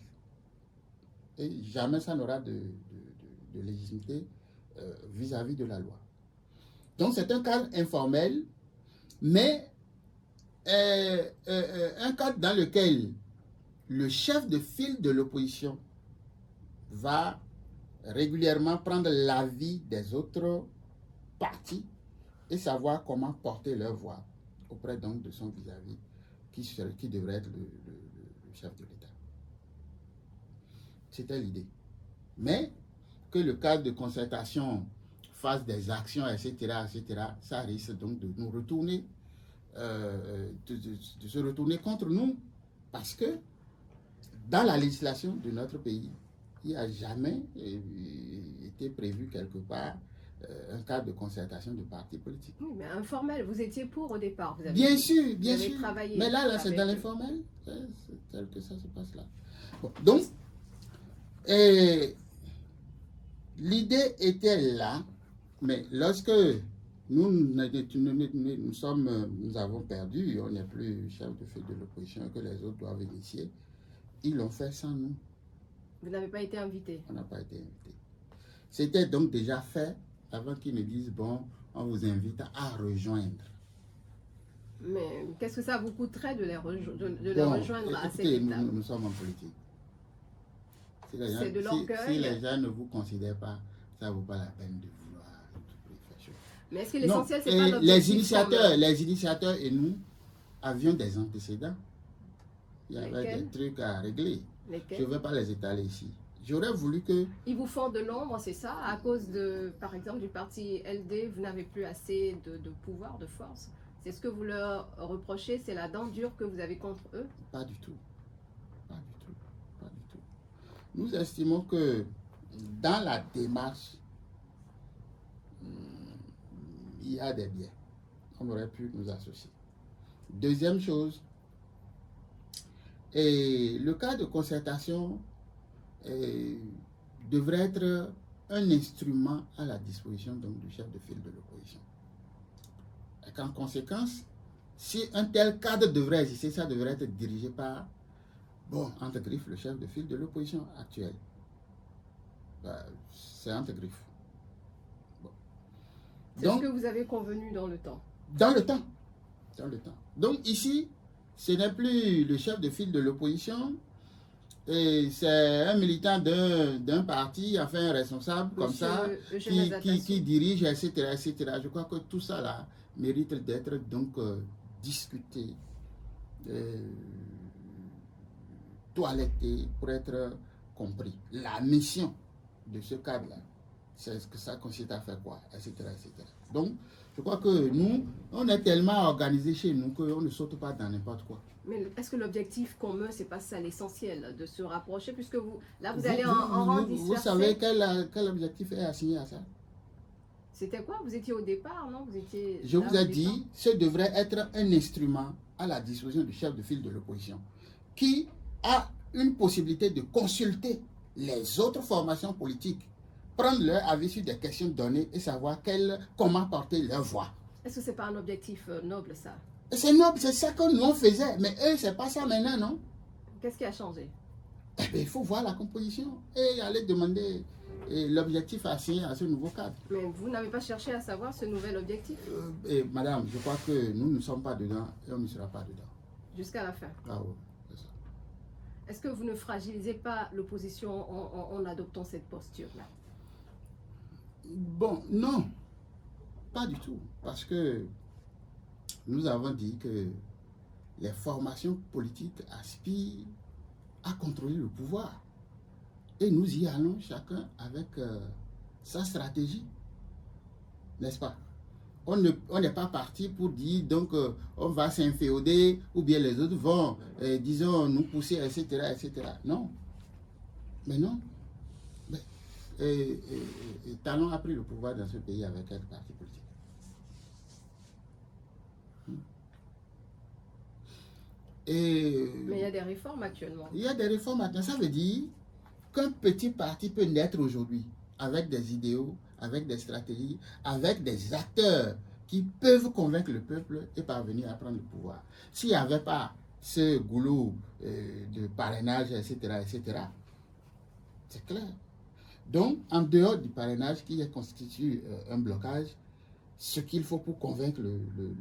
Et jamais ça n'aura de légitimité vis-à-vis de la loi. Donc, c'est un cadre informel, mais un cadre dans lequel le chef de file de l'opposition va régulièrement prendre l'avis des autres partis et savoir comment porter leur voix auprès donc de son vis-à-vis qui devrait être le chef de l'État. C'était l'idée. Mais que le cadre de concertation fasse des actions, etc., ça risque donc de nous retourner, de se retourner contre nous, parce que dans la législation de notre pays, il n'y a jamais été prévu quelque part un cadre de concertation de partis politiques. Oui, mais informel, vous étiez pour au départ. Vous avez, bien sûr. Mais là c'est dans l'informel. C'est tel que ça se passe là. Bon, donc, l'idée était là, mais lorsque nous avons perdu, on n'est plus chef de file de l'opposition et que les autres doivent initier, ils l'ont fait sans nous. Vous n'avez pas été invité? On n'a pas été invité. C'était donc déjà fait avant qu'ils me disent, bon, on vous invite à rejoindre. Mais qu'est-ce que ça vous coûterait de les rejoindre à cette étape? Nous sommes en politique. C'est de l'orgueil. Si les gens ne vous considèrent pas, ça ne vaut pas la peine de vouloir faire chose. Mais est-ce que l'essentiel, c'est pas les initiateurs et nous avions des antécédents. Il y avait des trucs à régler. Je ne vais pas les étaler ici. J'aurais voulu que... Ils vous font de l'ombre, c'est ça? À cause de, par exemple, du parti LD, vous n'avez plus assez de pouvoir, de force. C'est ce que vous leur reprochez? C'est la dent dure que vous avez contre eux? Pas du tout. Pas du tout. Pas du tout. Nous estimons que dans la démarche, il y a des biais. On aurait pu nous associer. Deuxième chose, et le cas de concertation devrait être un instrument à la disposition donc, du chef de file de l'opposition. Et qu'en conséquence, si un tel cadre devrait exister, ça devrait être dirigé par, bon, entre griffes, le chef de file de l'opposition actuel. C'est entre griffes. Bon. C'est ce que vous avez convenu dans le temps? Dans le temps. Dans le temps. Donc ici, ce n'est plus le chef de file de l'opposition, c'est un militant d'un parti, enfin un responsable comme ça, qui dirige, etc., etc. Je crois que tout ça là mérite d'être donc discuté, toiletté pour être compris. La mission de ce cadre-là, ça consiste à faire quoi, etc., etc. Donc, je crois que nous, on est tellement organisés chez nous qu'on ne saute pas dans n'importe quoi. Mais est-ce que l'objectif commun, c'est pas ça l'essentiel, de se rapprocher, puisque vous, là, vous allez en rang dispersé. Vous savez quel objectif est assigné à ça? C'était quoi? Vous étiez au départ, non? Vous étiez. Je vous ai dit, ce devrait être un instrument à la disposition du chef de file de l'opposition, qui a une possibilité de consulter les autres formations politiques, prendre leur avis sur des questions données et savoir comment porter leur voix. Est-ce que ce n'est pas un objectif noble, ça? C'est noble, c'est ça que nous on faisait, mais eux, c'est pas ça maintenant, non? Qu'est-ce qui a changé? Eh bien, il faut voir la composition et aller demander l'objectif assigné à ce nouveau cadre. Mais vous n'avez pas cherché à savoir ce nouvel objectif? Madame, je crois que nous ne sommes pas dedans et on ne sera pas dedans. Jusqu'à la fin? Ah oui, c'est ça. Est-ce que vous ne fragilisez pas l'opposition en adoptant cette posture-là? Bon, non, pas du tout, parce que nous avons dit que les formations politiques aspirent à contrôler le pouvoir. Et nous y allons chacun avec sa stratégie, n'est-ce pas? On n'est pas parti pour dire donc on va s'inféoder ou bien les autres vont, disons, nous pousser, etc., etc. Non. Mais non. Talon a pris le pouvoir dans ce pays avec quel parti politique? Mais il y a des réformes actuellement. Il y a des réformes actuellement. Ça veut dire qu'un petit parti peut naître aujourd'hui avec des idéaux, avec des stratégies, avec des acteurs qui peuvent convaincre le peuple et parvenir à prendre le pouvoir. S'il n'y avait pas ce goulot de parrainage, etc., etc., c'est clair. Donc, en dehors du parrainage qui constitue un blocage, ce qu'il faut pour convaincre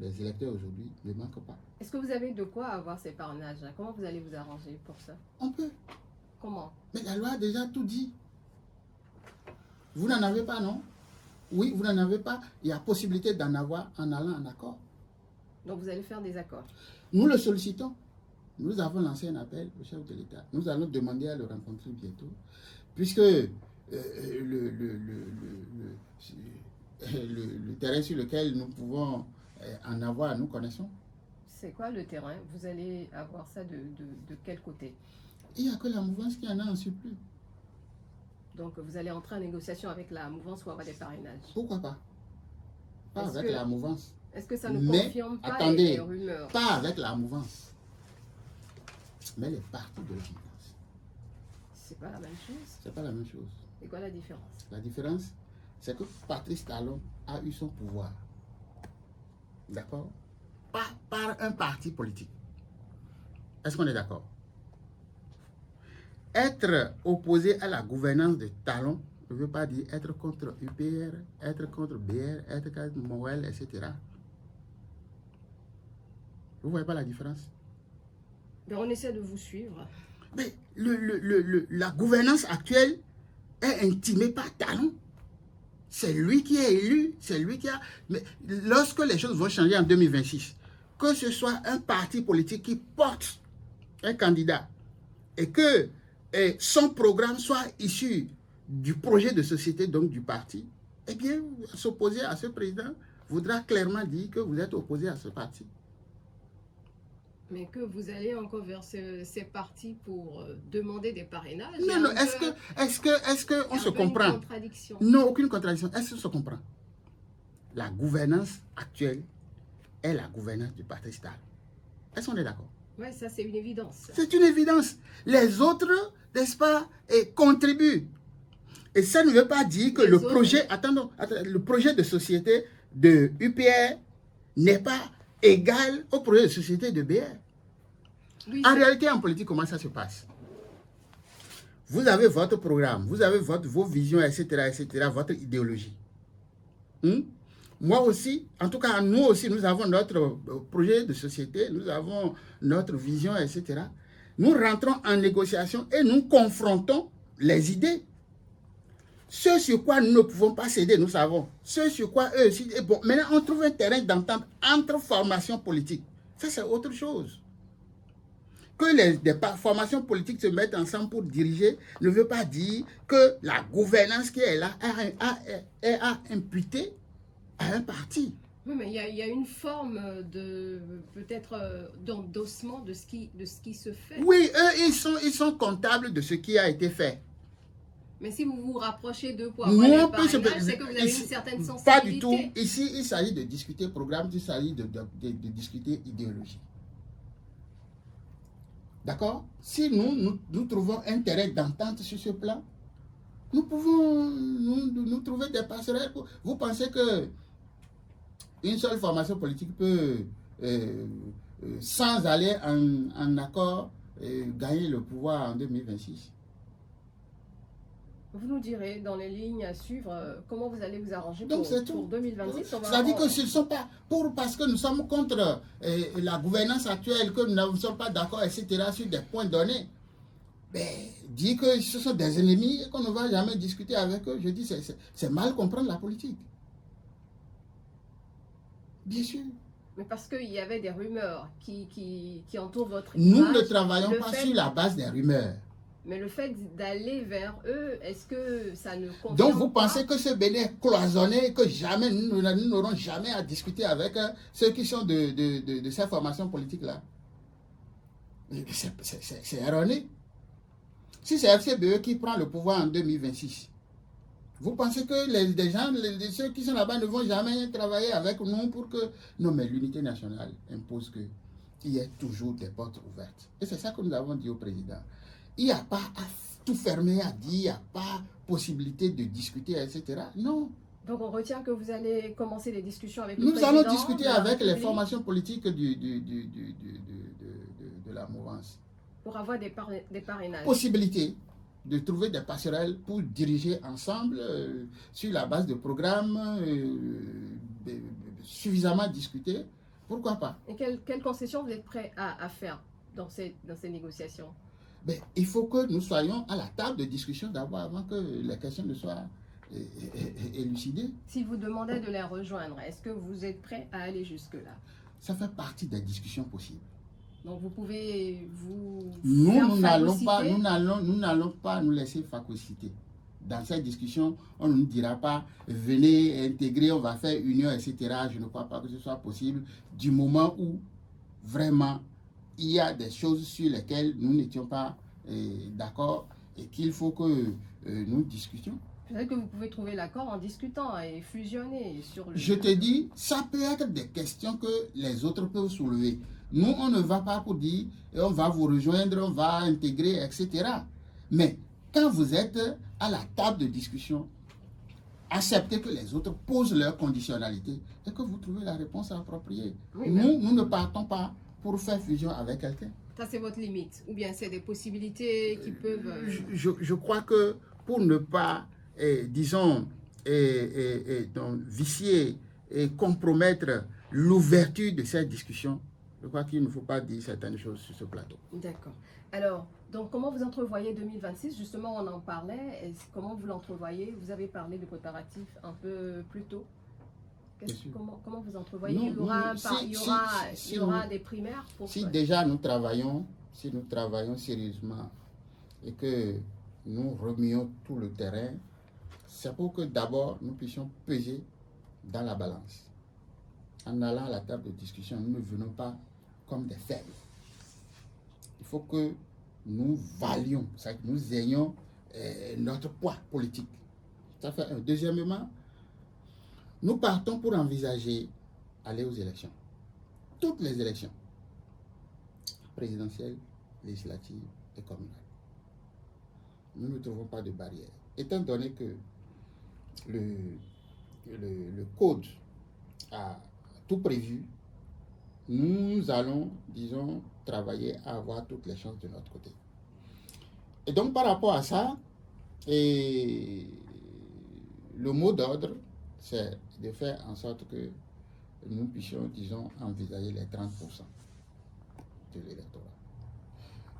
les électeurs aujourd'hui ne manque pas. Est-ce que vous avez de quoi avoir ces parrainages-là? Comment vous allez vous arranger pour ça? On peut. Comment? Mais la loi a déjà tout dit. Vous n'en avez pas, non? Oui, vous n'en avez pas. Il y a possibilité d'en avoir en allant en accord. Donc vous allez faire des accords? Nous le sollicitons. Nous avons lancé un appel au chef de l'État. Nous allons demander à le rencontrer bientôt, puisque le terrain sur lequel nous pouvons en avoir, nous connaissons. C'est quoi le terrain? Vous allez avoir ça de quel côté? Il n'y a que la mouvance qui en a en surplus. Donc vous allez entrer en négociation avec la mouvance pour avoir des parrainages? Pourquoi pas? Pas avec la mouvance. Est-ce que ça ne confirme pas attendez, les rumeurs? Pas avec la mouvance, mais les partis de l'opinion. C'est pas la même chose? C'est pas la même chose. C'est quoi la différence? La différence, c'est que Patrice Talon a eu son pouvoir. D'accord? Pas par un parti politique. Est-ce qu'on est d'accord? Être opposé à la gouvernance de Talon ne veut pas dire être contre UPR, être contre BR, être contre Moël, etc. Vous ne voyez pas la différence? Ben, on essaie de vous suivre. Mais la gouvernance actuelle est intimée par Talon. C'est lui qui est élu, c'est lui qui a... Mais lorsque les choses vont changer en 2026, que ce soit un parti politique qui porte un candidat et que son programme soit issu du projet de société, donc du parti, eh bien, s'opposer à ce président voudra clairement dire que vous êtes opposé à ce parti. Mais que vous allez encore vers ces partis pour demander des parrainages? Non, non, est-ce que on se comprend? Une contradiction. Non, aucune contradiction. Est-ce qu'on se comprend? La gouvernance actuelle est la gouvernance du parti Talon. Est-ce qu'on est d'accord? Oui, ça c'est une évidence. C'est une évidence. Les autres, n'est-ce pas, contribuent. Et ça ne veut pas dire que le projet, le projet de société de UPR n'est pas égal au projet de société de BR. Oui, en réalité, en politique, comment ça se passe? Vous avez votre programme, vous avez vos visions, etc., etc., votre idéologie. Moi aussi, en tout cas, nous aussi, nous avons notre projet de société, nous avons notre vision, etc. Nous rentrons en négociation et nous confrontons les idées. Ce sur quoi nous ne pouvons pas céder, nous savons. Ce sur quoi eux aussi... Bon, maintenant, on trouve un terrain d'entente entre formations politiques. Ça, c'est autre chose. que des formations politiques se mettent ensemble pour diriger ne veut pas dire que la gouvernance qui est là est à imputer à un parti. Oui, mais il y a une forme de peut-être d'endossement de ce qui se fait. Oui, eux, ils sont comptables de ce qui a été fait. Mais si vous vous rapprochez d'eux pour avoir les parrainages, c'est que vous avez une certaine sensibilité. Pas du tout. Ici, il s'agit de discuter programme, il s'agit de discuter idéologie. D'accord? Si nous trouvons intérêt d'entente sur ce plan, nous pouvons nous trouver des passerelles. Vous pensez que une seule formation politique peut, sans aller en accord, gagner le pouvoir en 2026? Vous nous direz dans les lignes à suivre comment vous allez vous arranger pour 2026. C'est-à-dire que ce ne sont pas parce que nous sommes contre la gouvernance actuelle, que nous ne sommes pas d'accord, etc., sur des points donnés. Mais dire que ce sont des ennemis et qu'on ne va jamais discuter avec eux, je dis c'est mal comprendre la politique. Bien sûr. Mais parce qu'il y avait des rumeurs qui entourent votre image. Nous ne travaillons pas sur la base des rumeurs. Mais le fait d'aller vers eux, est-ce que ça ne confirme Donc vous pensez que ce Bénin est cloisonné, que jamais nous n'aurons jamais à discuter avec ceux qui sont de ces formations politiques-là? C'est erroné. Si c'est FCBE qui prend le pouvoir en 2026, vous pensez que les gens, ceux qui sont là-bas ne vont jamais travailler avec nous pour que... Non, mais l'unité nationale impose qu'il y ait toujours des portes ouvertes. Et c'est ça que nous avons dit au président. Il n'y a pas à tout fermer, à dire, il n'y a pas possibilité de discuter, etc. Non. Donc on retient que vous allez commencer les discussions avec le président. Nous allons discuter avec les formations politiques de la mouvance. Pour avoir des parrainages. Possibilité de trouver des passerelles pour diriger ensemble sur la base de programmes suffisamment discutés. Pourquoi pas? Et quelles concessions vous êtes prêts à faire dans ces négociations? Ben, il faut que nous soyons à la table de discussion d'abord avant que les questions ne soient élucidées. Si vous demandez de les rejoindre, est-ce que vous êtes prêt à aller jusque-là? Ça fait partie des discussions possibles. Donc vous pouvez vous... Nous n'allons pas nous laisser phagocyter. Dans cette discussion, on ne nous dira pas venez intégrer, on va faire union, etc. Je ne crois pas que ce soit possible du moment où vraiment il y a des choses sur lesquelles nous n'étions pas d'accord et qu'il faut que nous discutions. Peut-être que vous pouvez trouver l'accord en discutant et fusionner sur le... Je te dis, ça peut être des questions que les autres peuvent soulever. Nous, on ne va pas pour dire on va vous rejoindre, on va intégrer, etc. Mais quand vous êtes à la table de discussion, acceptez que les autres posent leurs conditionnalités et que vous trouvez la réponse appropriée. Oui, nous ne partons pas pour faire fusion avec quelqu'un. Ça, c'est votre limite. Ou bien c'est des possibilités qui peuvent... Je crois que pour ne pas, disons, donc, vicier et compromettre l'ouverture de cette discussion, je crois qu'il ne faut pas dire certaines choses sur ce plateau. D'accord. Alors, donc comment vous entrevoyez 2026? Justement, on en parlait. Comment vous l'entrevoyez? Vous avez parlé de préparatifs un peu plus tôt. Comment vous entrevoyez? Il y aura des primaires pour... Si déjà nous travaillons sérieusement et que nous remuons tout le terrain, c'est pour que d'abord nous puissions peser dans la balance. En allant à la table de discussion, nous ne venons pas comme des faibles. Il faut que nous valions, que nous ayons notre poids politique. Ça fait un. Deuxièmement, nous partons pour envisager aller aux élections. Toutes les élections. Présidentielles, législatives et communales. Nous ne trouvons pas de barrière. Étant donné que le code a tout prévu, nous allons, disons, travailler à avoir toutes les chances de notre côté. Et donc, par rapport à ça, le mot d'ordre, c'est de faire en sorte que nous puissions, disons, envisager les 30% de l'électorat.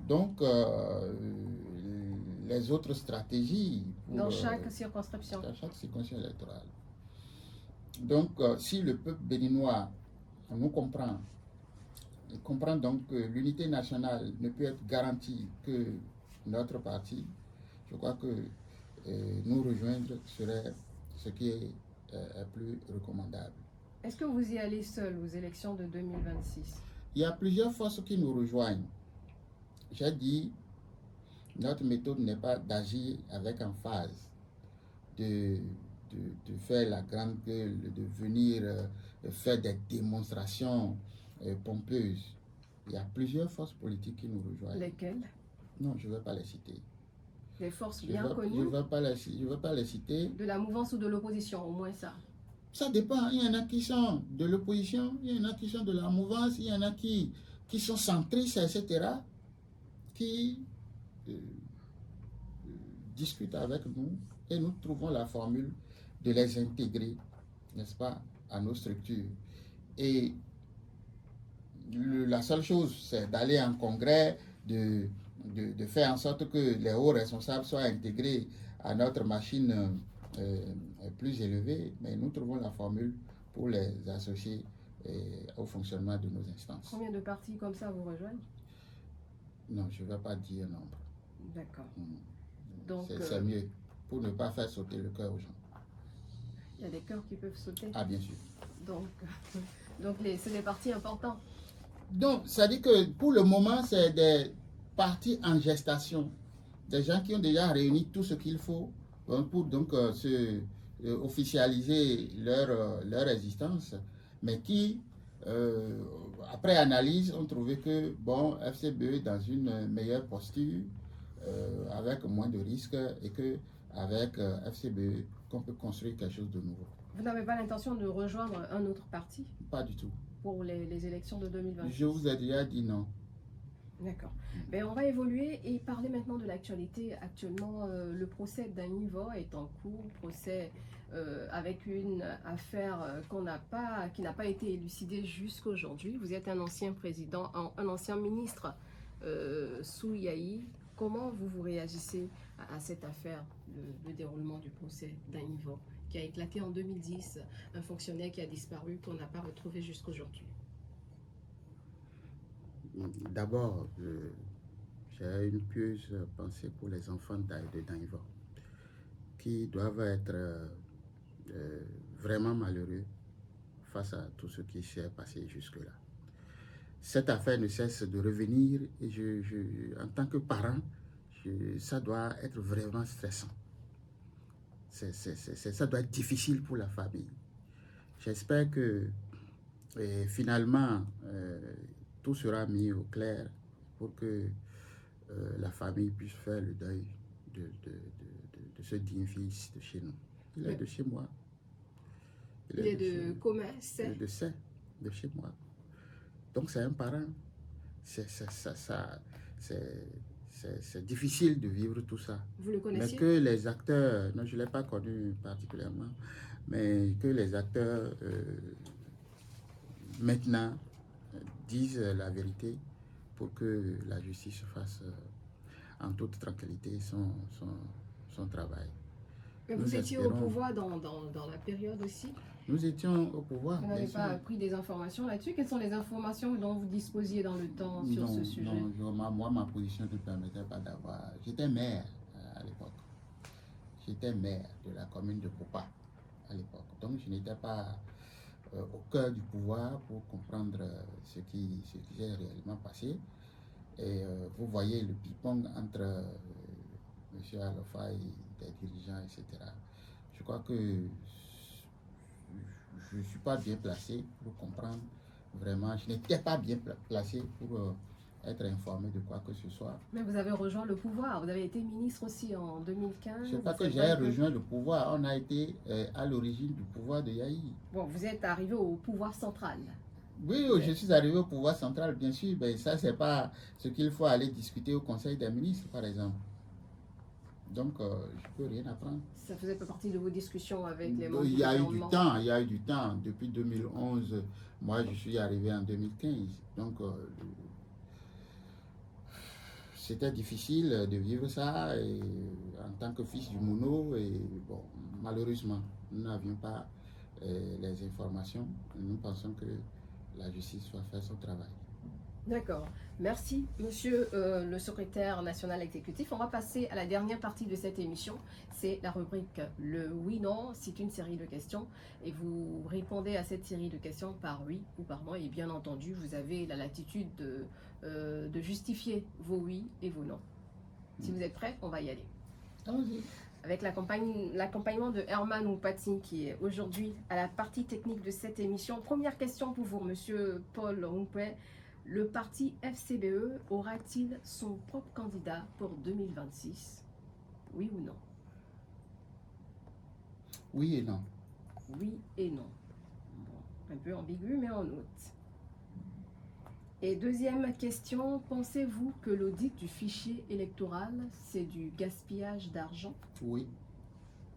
Donc, les autres stratégies... Dans chaque circonscription. Dans chaque circonscription électorale. Donc, si le peuple béninois nous comprend, comprend donc que l'unité nationale ne peut être garantie que notre parti. Je crois que nous rejoindre serait ce qui est plus recommandable. Est-ce que vous y allez seul aux élections de 2026? Il y a plusieurs forces qui nous rejoignent. J'ai dit, notre méthode n'est pas d'agir avec emphase, de faire la grande gueule, de venir faire des démonstrations pompeuses. Il y a plusieurs forces politiques qui nous rejoignent. Lesquelles? Non, je ne vais pas les citer. Des forces bien connues? Je ne vais pas les citer. De la mouvance ou de l'opposition, au moins ça? Ça dépend. Il y en a qui sont de l'opposition, il y en a qui sont de la mouvance, il y en a qui sont centristes, etc., qui discutent avec nous et nous trouvons la formule de les intégrer, n'est-ce pas, à nos structures. Et la seule chose, c'est d'aller en congrès, de faire en sorte que les hauts responsables soient intégrés à notre machine plus élevée, mais nous trouvons la formule pour les associer au fonctionnement de nos instances. Combien de partis comme ça vous rejoignent? Non, je ne vais pas dire nombre. D'accord. Donc c'est mieux, pour ne pas faire sauter le cœur aux gens. Il y a des cœurs qui peuvent sauter. Ah, bien sûr. Donc c'est des partis importants. Donc, ça dit que pour le moment, c'est des partis en gestation. Des gens qui ont déjà réuni tout ce qu'il faut pour donc officialiser leur existence, mais qui, après analyse, ont trouvé que, bon, FCBE est dans une meilleure posture, avec moins de risques, et qu'avec FCBE, qu'on peut construire quelque chose de nouveau. Vous n'avez pas l'intention de rejoindre un autre parti? Pas du tout. Pour les élections de 2026? Je vous ai déjà dit non. D'accord. Ben, on va évoluer et parler maintenant de l'actualité. Actuellement, le procès d'Anivor est en cours, procès avec une affaire qui n'a pas été élucidée jusqu'à aujourd'hui. Vous êtes un ancien président, un ancien ministre sous Yahi. Comment vous réagissez à cette affaire, le déroulement du procès d'Anivor, qui a éclaté en 2010, un fonctionnaire qui a disparu, qu'on n'a pas retrouvé jusqu'à aujourd'hui? D'abord, j'ai une pieuse pensée pour les enfants de Danivor, qui doivent être vraiment malheureux face à tout ce qui s'est passé jusque-là. Cette affaire ne cesse de revenir et en tant que parent, ça doit être vraiment stressant. Ça doit être difficile pour la famille. J'espère que finalement, tout sera mis au clair pour que la famille puisse faire le deuil de ce digne fils de chez nous. Il est de chez moi. Il est de comment? De chez moi. Donc c'est un parent. C'est difficile de vivre tout ça. Vous le connaissiez? Mais que les acteurs, non, je ne l'ai pas connu particulièrement, mais que les acteurs maintenant disent la vérité pour que la justice fasse en toute tranquillité son travail. Mais vous étiez au pouvoir dans la période aussi? Nous étions au pouvoir. Vous n'avez pas pris des informations là-dessus? Quelles sont les informations dont vous disposiez dans le temps sur ce sujet? Non, moi, ma position ne permettait pas d'avoir... J'étais maire à l'époque. J'étais maire de la commune de Popa à l'époque. Donc, je n'étais pas au cœur du pouvoir pour comprendre ce qui s'est réellement passé. Et vous voyez le ping-pong entre M. Alofa et des dirigeants, etc. Je crois que je ne suis pas bien placé pour comprendre vraiment. Je n'étais pas bien placé pour être informé de quoi que ce soit. Mais vous avez rejoint le pouvoir. Vous avez été ministre aussi en 2015. Je ne sais pas que j'ai rejoint le pouvoir. On a été à l'origine du pouvoir de Yahi. Bon, vous êtes arrivé au pouvoir central. Oui, je suis arrivé au pouvoir central, bien sûr. Mais ça, ce n'est pas ce qu'il faut aller discuter au Conseil des ministres, par exemple. Donc, je ne peux rien apprendre. Ça faisait pas partie de vos discussions avec les membres du gouvernement? Il y a eu du temps. Depuis 2011, moi, je suis arrivé en 2015. Donc, c'était difficile de vivre ça et, en tant que fils du Mouno. Et bon, malheureusement, nous n'avions pas les informations. Nous pensons que la justice va faire son travail. D'accord. Merci, monsieur le secrétaire national exécutif. On va passer à la dernière partie de cette émission. C'est la rubrique le oui-non. C'est une série de questions et vous répondez à cette série de questions par oui ou par non. Et bien entendu, vous avez la latitude de justifier vos oui et vos non. Si vous êtes prêts, on va y aller. Allons-y. Avec l'accompagnement de Herman Oupati, qui est aujourd'hui à la partie technique de cette émission. Première question pour vous, monsieur Paul Rumpé. Le parti FCBE aura-t-il son propre candidat pour 2026? Oui ou non? Oui et non. Oui et non. Bon, un peu ambigu, mais on note. Et deuxième question, pensez-vous que l'audit du fichier électoral, c'est du gaspillage d'argent? Oui.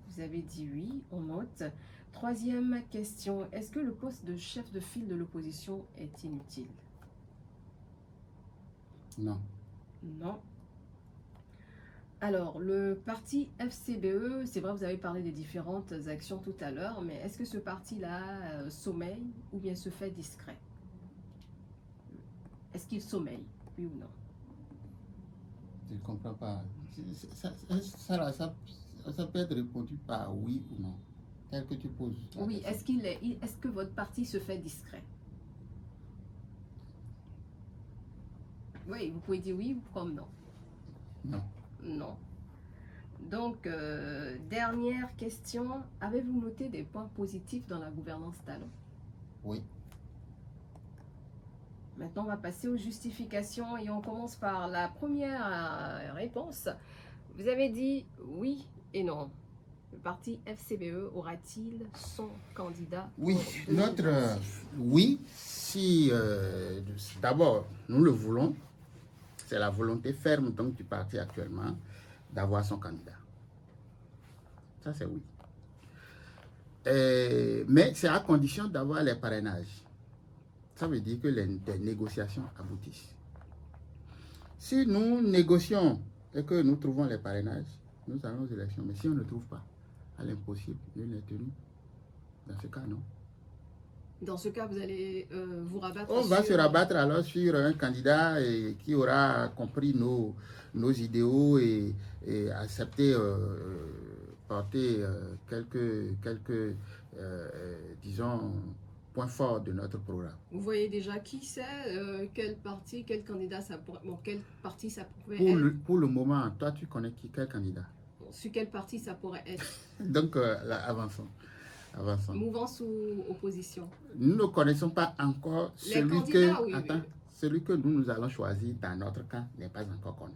Vous avez dit oui, on note. Troisième question, est-ce que le poste de chef de file de l'opposition est inutile? Non. Non. Alors, le parti FCBE, c'est vrai, vous avez parlé des différentes actions tout à l'heure, mais est-ce que ce parti-là sommeille ou bien se fait discret? Est-ce qu'il sommeille, oui ou non? Je ne comprends pas. Ça peut être répondu par oui ou non. Tel que tu poses. Oui, est-ce que votre parti se fait discret? Oui, vous pouvez dire oui ou comme non. Non. Non. Donc, dernière question. Avez-vous noté des points positifs dans la gouvernance Talon? Oui. Maintenant, on va passer aux justifications et on commence par la première réponse. Vous avez dit oui et non. Le parti FCBE aura-t-il son candidat? Oui, oui, si d'abord nous le voulons, c'est la volonté ferme donc du parti actuellement d'avoir son candidat. Ça c'est oui. Mais c'est à condition d'avoir les parrainages. Ça veut dire que les négociations aboutissent. Si nous négocions et que nous trouvons les parrainages, nous allons aux élections. Mais si on ne trouve pas, à l'impossible, il est tenu. Dans ce cas, non. Dans ce cas, vous allez vous rabattre On va se rabattre alors sur un candidat qui aura compris nos idéaux et accepté porter quelques disons, points forts de notre programme. Vous voyez déjà qui c'est, quel parti, quel candidat ça pourrait, bon, quel parti ça pourrait être? Pour le moment, toi, tu connais quel candidat? Sur quel parti ça pourrait être? Donc, là, avançons. Mouvance ou opposition? Nous ne connaissons pas encore celui que nous allons choisir dans notre camp n'est pas encore connu.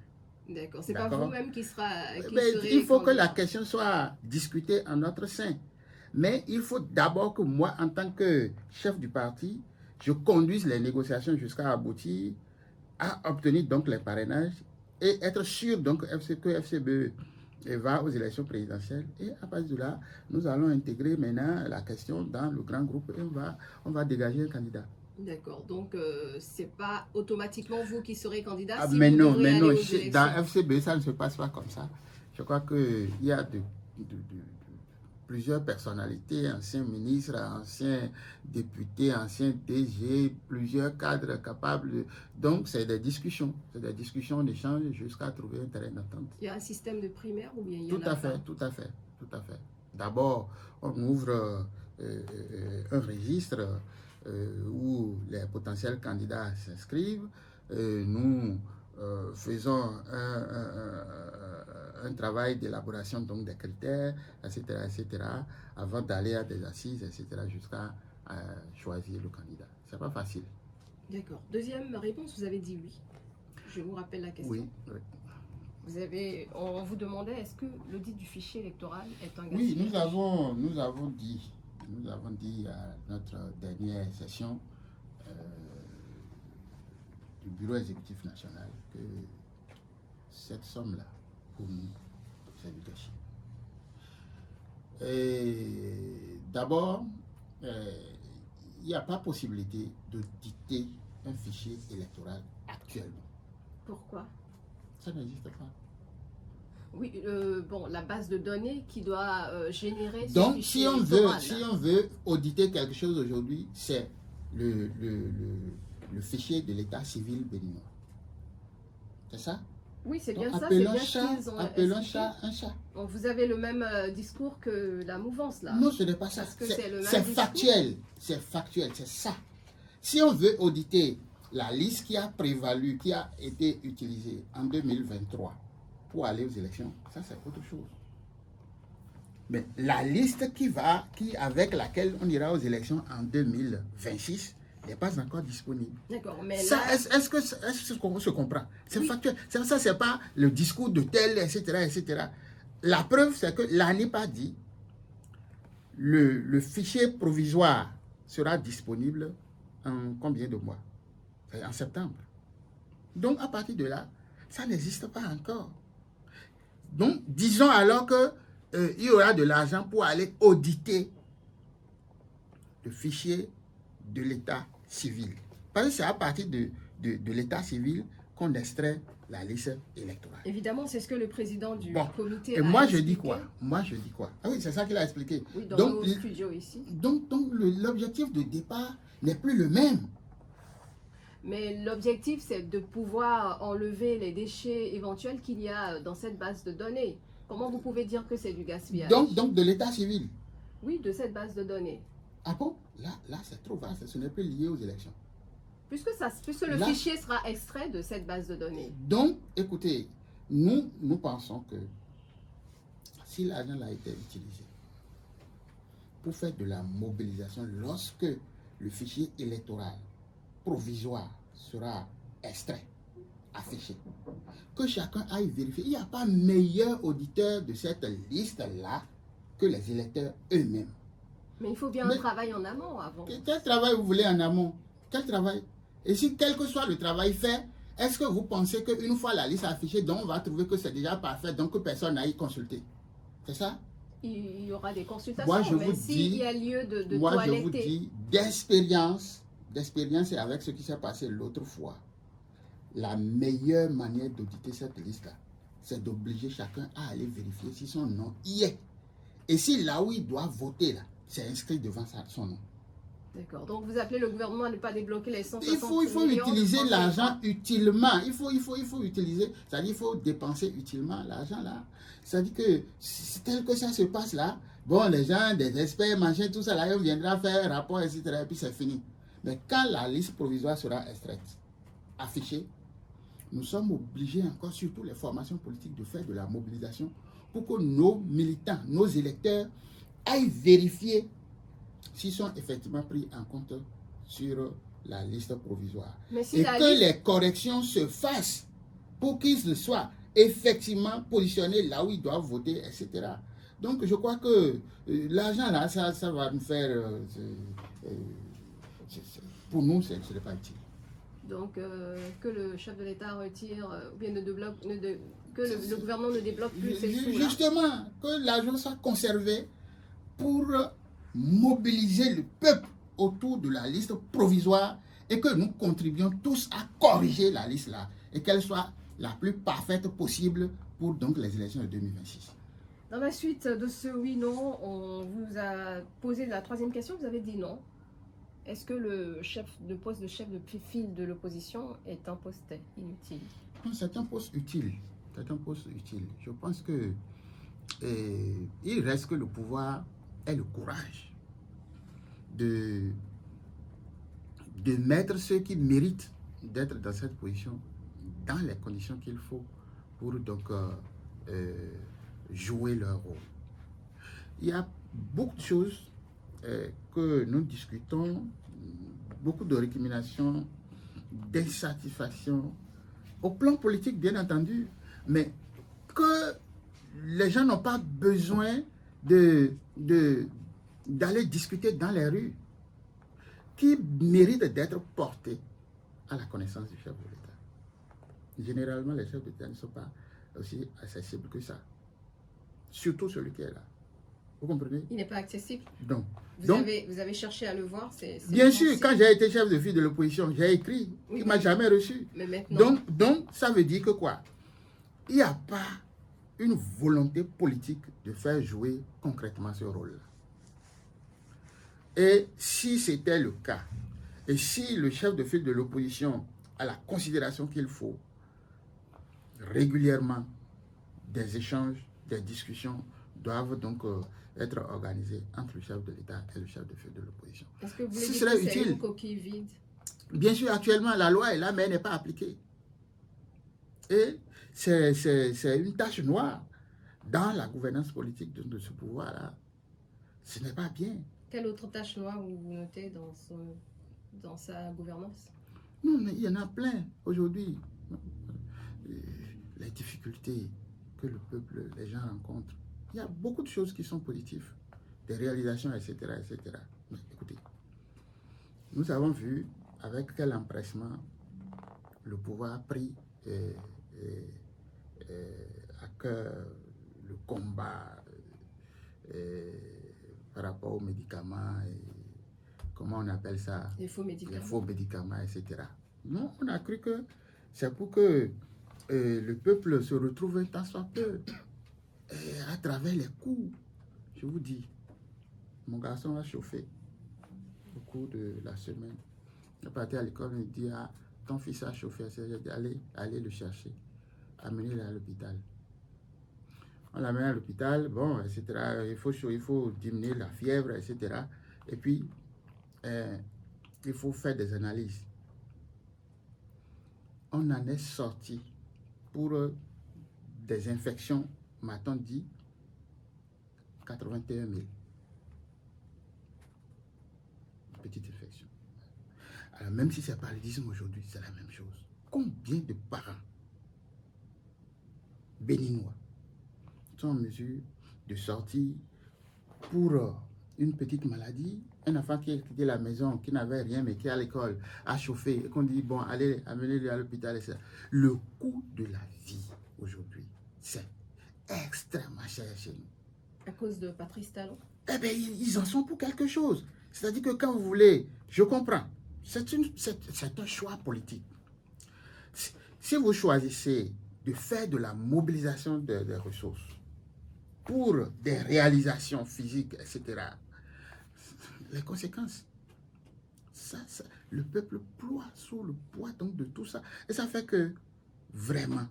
D'accord. C'est pas vous-même qui sera. Il faut que la question soit discutée en notre sein. Mais il faut d'abord que moi, en tant que chef du parti, je conduise les négociations jusqu'à aboutir à obtenir donc les parrainages et être sûr donc que FCBE va aux élections présidentielles. Et à partir de là, nous allons intégrer maintenant la question dans le grand groupe et on va dégager un candidat. D'accord. Donc, c'est pas automatiquement vous qui serez candidat. Ah, si mais non, dans FCBE, ça ne se passe pas comme ça. Je crois qu'il y a plusieurs personnalités, anciens ministres, anciens députés, anciens DG, plusieurs cadres capables. Donc, c'est des discussions, d'échanges jusqu'à trouver un terrain d'entente. Il y a un système de primaire ou bien il y en a pas? Tout à fait. D'abord, on ouvre un registre où les potentiels candidats s'inscrivent. Nous faisons un travail d'élaboration donc des critères, etc., avant d'aller à des assises, etc., jusqu'à choisir le candidat. C'est pas facile. D'accord. Deuxième réponse, vous avez dit oui. Je vous rappelle la question. Oui. On vous demandait, est-ce que l'audit du fichier électoral est un gaspillage? Oui, nous avons dit à notre dernière session du Bureau exécutif national que cette somme-là, pour nous, c'est du gâchis. D'abord, il n'y a pas possibilité de dicter un fichier électoral actuellement. Pourquoi? Ça n'existe pas. Oui, bon, la base de données qui doit générer donc, ce fichier électoral. Si on veut auditer quelque chose aujourd'hui, c'est le fichier de l'état civil béninois. C'est ça? Oui, c'est Donc, bien ça. appelons C'est bien ce qu'ils ont appelons expliqué. chat un chat. Donc, vous avez le même discours que la mouvance, là. Non, ce n'est pas ça. Parce que c'est le même C'est discours. factuel. C'est factuel, c'est ça. Si on veut auditer la liste qui a prévalu, qui a été utilisée en 2023 pour aller aux élections, ça c'est autre chose. Mais la liste avec laquelle on ira aux élections en 2026 n'est pas encore disponible. D'accord, mais Ça, là... est-ce qu'on se comprend? C'est Oui. factuel. Ça, c'est pas le discours de tel, etc., etc. La preuve, c'est que l'ANIP a dit le fichier provisoire sera disponible en combien de mois? En septembre. Donc, à partir de là, ça n'existe pas encore. Donc, disons alors que il y aura de l'argent pour aller auditer le fichier de l'état civil. Parce que c'est à partir de l'état civil qu'on extrait la liste électorale. Évidemment, c'est ce que le président du comité et a moi, expliqué. je dis quoi? Moi, je dis quoi? Ah oui, c'est ça qu'il a expliqué. Oui, dans donc, nos studios ici. Donc l'objectif de départ n'est plus le même. Mais l'objectif, c'est de pouvoir enlever les déchets éventuels qu'il y a dans cette base de données. Comment vous pouvez dire que c'est du gaspillage? Donc de l'état civil? Oui, de cette base de données. Ah bon? Là c'est trop vaste, ce n'est plus lié aux élections. Puisque le fichier sera extrait de cette base de données. Donc, écoutez, nous pensons que si l'argent a été utilisé pour faire de la mobilisation, lorsque le fichier électoral provisoire sera extrait, affiché, que chacun aille vérifier. Il n'y a pas meilleur auditeur de cette liste-là que les électeurs eux-mêmes. Mais il faut bien un travail en amont avant. Quel travail vous voulez en amont? Quel travail? Et si quel que soit le travail fait, est-ce que vous pensez qu'une fois la liste affichée, donc on va trouver que c'est déjà parfait, donc que personne n'a y consulté? C'est ça? Il y aura des consultations, moi, je mais vous s'il dis, y a lieu de moi, toiletter. je vous dis d'expérience et avec ce qui s'est passé l'autre fois, la meilleure manière d'auditer cette liste-là, c'est d'obliger chacun à aller vérifier si son nom y est. Et si là où il doit voter, là, c'est inscrit devant son nom. D'accord. Donc vous appelez le gouvernement à ne pas débloquer les 160 Il faut millions utiliser l'argent utilement. Il faut utiliser, c'est-à-dire il faut dépenser utilement l'argent là. C'est-à-dire que tel que ça se passe là, bon, les gens, des experts, machin, tout ça là, on viendra faire un rapport, etc. Et puis c'est fini. Mais quand la liste provisoire sera extraite, affichée, nous sommes obligés encore, surtout les formations politiques, de faire de la mobilisation pour que nos militants, nos électeurs aillent vérifier s'ils sont effectivement pris en compte sur la liste provisoire. Si et que les corrections se fassent pour qu'ils soient effectivement positionnés là où ils doivent voter, etc. Donc je crois que l'argent là, ça va nous faire... pour nous, ce n'est pas utile. Donc que le chef de l'État retire, ou bien que le gouvernement ne débloque plus ces sous-là. Justement, que l'argent soit conservé pour mobiliser le peuple autour de la liste provisoire et que nous contribuions tous à corriger la liste là et qu'elle soit la plus parfaite possible pour donc les élections de 2026. Dans la suite de ce oui-non, on vous a posé la troisième question, vous avez dit non. Est-ce que le poste de chef de file de l'opposition est un poste inutile? Non, c'est un poste utile. C'est un poste utile. Je pense que il reste que le pouvoir ait le courage de mettre ceux qui méritent d'être dans cette position dans les conditions qu'il faut pour donc jouer leur rôle. Il y a beaucoup de choses que nous discutons, beaucoup de récriminations, d'insatisfaction, au plan politique bien entendu, mais que les gens n'ont pas besoin d'aller discuter dans les rues, qui méritent d'être portés à la connaissance du chef de l'État. Généralement, les chefs d'État ne sont pas aussi accessibles que ça. Surtout celui qui est là. Vous comprenez? Il n'est pas accessible. Donc, vous avez cherché à le voir. Bien sûr, quand j'ai été chef de file de l'opposition, j'ai écrit. Oui, il ne m'a jamais reçu. Mais maintenant... Donc, ça veut dire que quoi? Il n'y a pas une volonté politique de faire jouer concrètement ce rôle-là. Et si c'était le cas, Et si le chef de file de l'opposition a la considération qu'il faut, régulièrement, des échanges, des discussions doivent donc être organisées entre le chef de l'État et le chef de file de l'opposition. Est-ce que vous voulez Ce dire serait que c'est utile. une coquille vide? Bien sûr, actuellement, la loi est là, mais elle n'est pas appliquée. Et c'est une tache noire dans la gouvernance politique de ce pouvoir-là. Ce n'est pas bien. Quelle autre tâche noire vous notez dans sa gouvernance? Non, mais il y en a plein aujourd'hui. Les difficultés que le peuple, les gens rencontrent. Il y a beaucoup de choses qui sont positives, des réalisations, etc., etc. Mais écoutez, nous avons vu avec quel empressement le pouvoir a pris à cœur le combat par rapport aux médicaments, et comment on appelle ça? Les faux médicaments. Les faux médicaments, etc. Non, on a cru que c'est pour que le peuple se retrouve un tant soit peu à travers les coups. Je vous dis, mon garçon a chauffé au cours de la semaine. Il est parti à l'école, il me dit, ah, ton fils a chauffé. J'ai dit, allez le chercher, amenez-le à l'hôpital. On l'amène à l'hôpital, bon, etc. Il faut diminuer la fièvre, etc. Et puis, il faut faire des analyses. On en est sorti pour des infections, m'a-t-on dit, 81 000. Petite infection. Alors, même si c'est le paludisme aujourd'hui, c'est la même chose. Combien de parents béninois sont en mesure de sortir pour une petite maladie, un enfant qui a quitté la maison, qui n'avait rien, mais qui est à l'école, a chauffé, et qu'on dit, bon, allez, amenez-le à l'hôpital, etc. Le coût de la vie aujourd'hui, c'est extrêmement cher chez nous. À cause de Patrice Talon? Eh bien, ils en sont pour quelque chose. C'est-à-dire que quand vous voulez, je comprends, c'est un choix politique. Si vous choisissez de faire de la mobilisation des ressources pour des réalisations physiques, etc., les conséquences, le peuple ploie sous le poids donc de tout ça. Et ça fait que vraiment,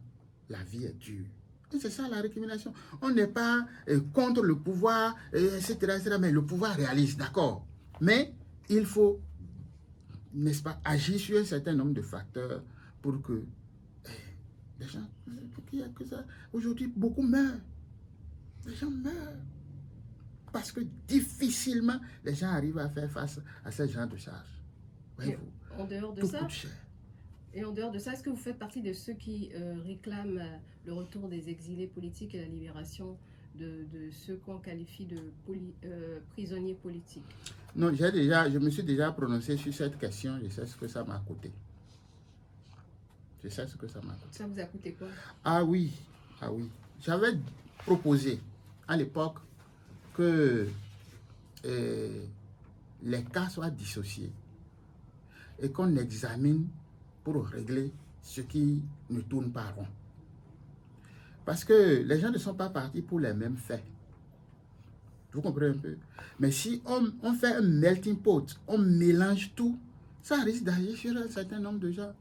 la vie est dure. Et c'est ça la récrimination. On n'est pas contre le pouvoir, etc., etc., mais le pouvoir réalise, d'accord. Mais il faut, n'est-ce pas, agir sur un certain nombre de facteurs pour que les gens, qu'il y a que ça. Aujourd'hui, beaucoup meurent. Les gens meurent. Parce que difficilement, les gens arrivent à faire face à ce genre de charges. Voyez-vous, en dehors de tout ça, coûte cher. et en dehors de ça, est-ce que vous faites partie de ceux qui réclament le retour des exilés politiques et la libération de ceux qu'on qualifie de prisonniers politiques? Non, je me suis déjà prononcé sur cette question. Je sais ce que ça m'a coûté. Je sais ce que ça m'a coûté. Ça vous a coûté quoi? Ah oui. J'avais proposé à l'époque que les cas soient dissociés et qu'on examine pour régler ce qui ne tourne pas rond. Parce que les gens ne sont pas partis pour les mêmes faits. Vous comprenez un peu? Mais si on fait un melting pot, on mélange tout, ça risque d'agir sur un certain nombre de gens.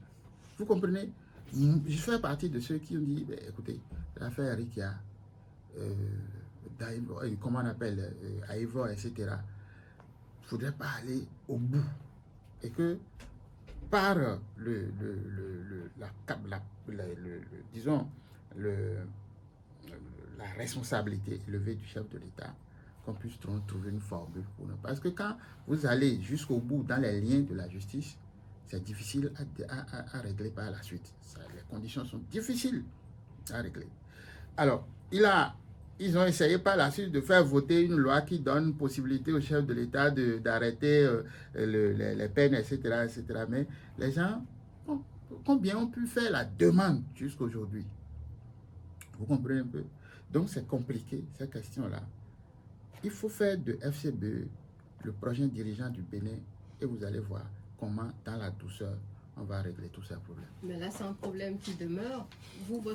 Vous comprenez? Je fais partie de ceux qui ont dit, ben, écoutez, l'affaire Rikia, comment on appelle, Aïvo, etc., il ne faudrait pas aller au bout. Et que par disons, la responsabilité élevée du chef de l'État, qu'on puisse trouver une formule pour nous. Parce que quand vous allez jusqu'au bout dans les liens de la justice, c'est difficile à régler par la suite. Les conditions sont difficiles à régler. Alors, ils ont essayé par la suite de faire voter une loi qui donne possibilité au chef de l'État d'arrêter les peines, etc., etc. Mais les gens, combien ont pu faire la demande jusqu'aujourd'hui? Vous comprenez un peu? Donc, c'est compliqué, cette question-là. Il faut faire de FCBE le prochain dirigeant du Bénin et vous allez voir comment, dans la douceur, on va régler tous ces problèmes. Mais là, c'est un problème qui demeure.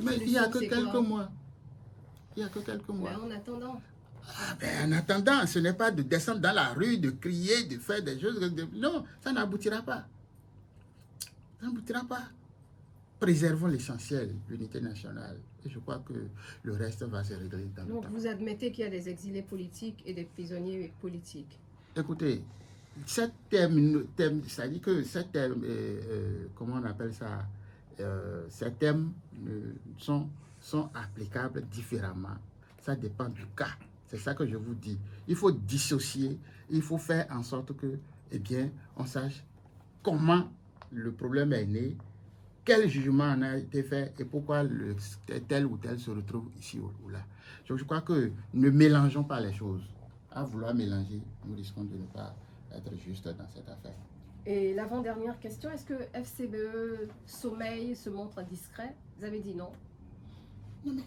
Mais il n'y a que quelques mois. Il n'y a que quelques mois. Mais en attendant. Ah ben, en attendant, ce n'est pas de descendre dans la rue, de crier, de faire des choses. Non, ça n'aboutira pas. Ça n'aboutira pas. Préservons l'essentiel, l'unité nationale. Et je crois que le reste va se régler dans le Donc temps. vous admettez qu'il y a des exilés politiques et des prisonniers politiques. Écoutez, cette thème, c'est-à-dire que cette thème, comment on appelle ça, ces thèmes sont applicables différemment. Ça dépend du cas. C'est ça que je vous dis. Il faut dissocier, il faut faire en sorte que, eh bien, on sache comment le problème est né, quel jugement en a été fait et pourquoi tel ou tel se retrouve ici ou là. Je crois que ne mélangeons pas les choses. À vouloir mélanger, nous risquons de ne pas être juste dans cette affaire. Et l'avant-dernière question, est-ce que FCBE sommeille, se montre discret? Vous avez dit non. Non, mais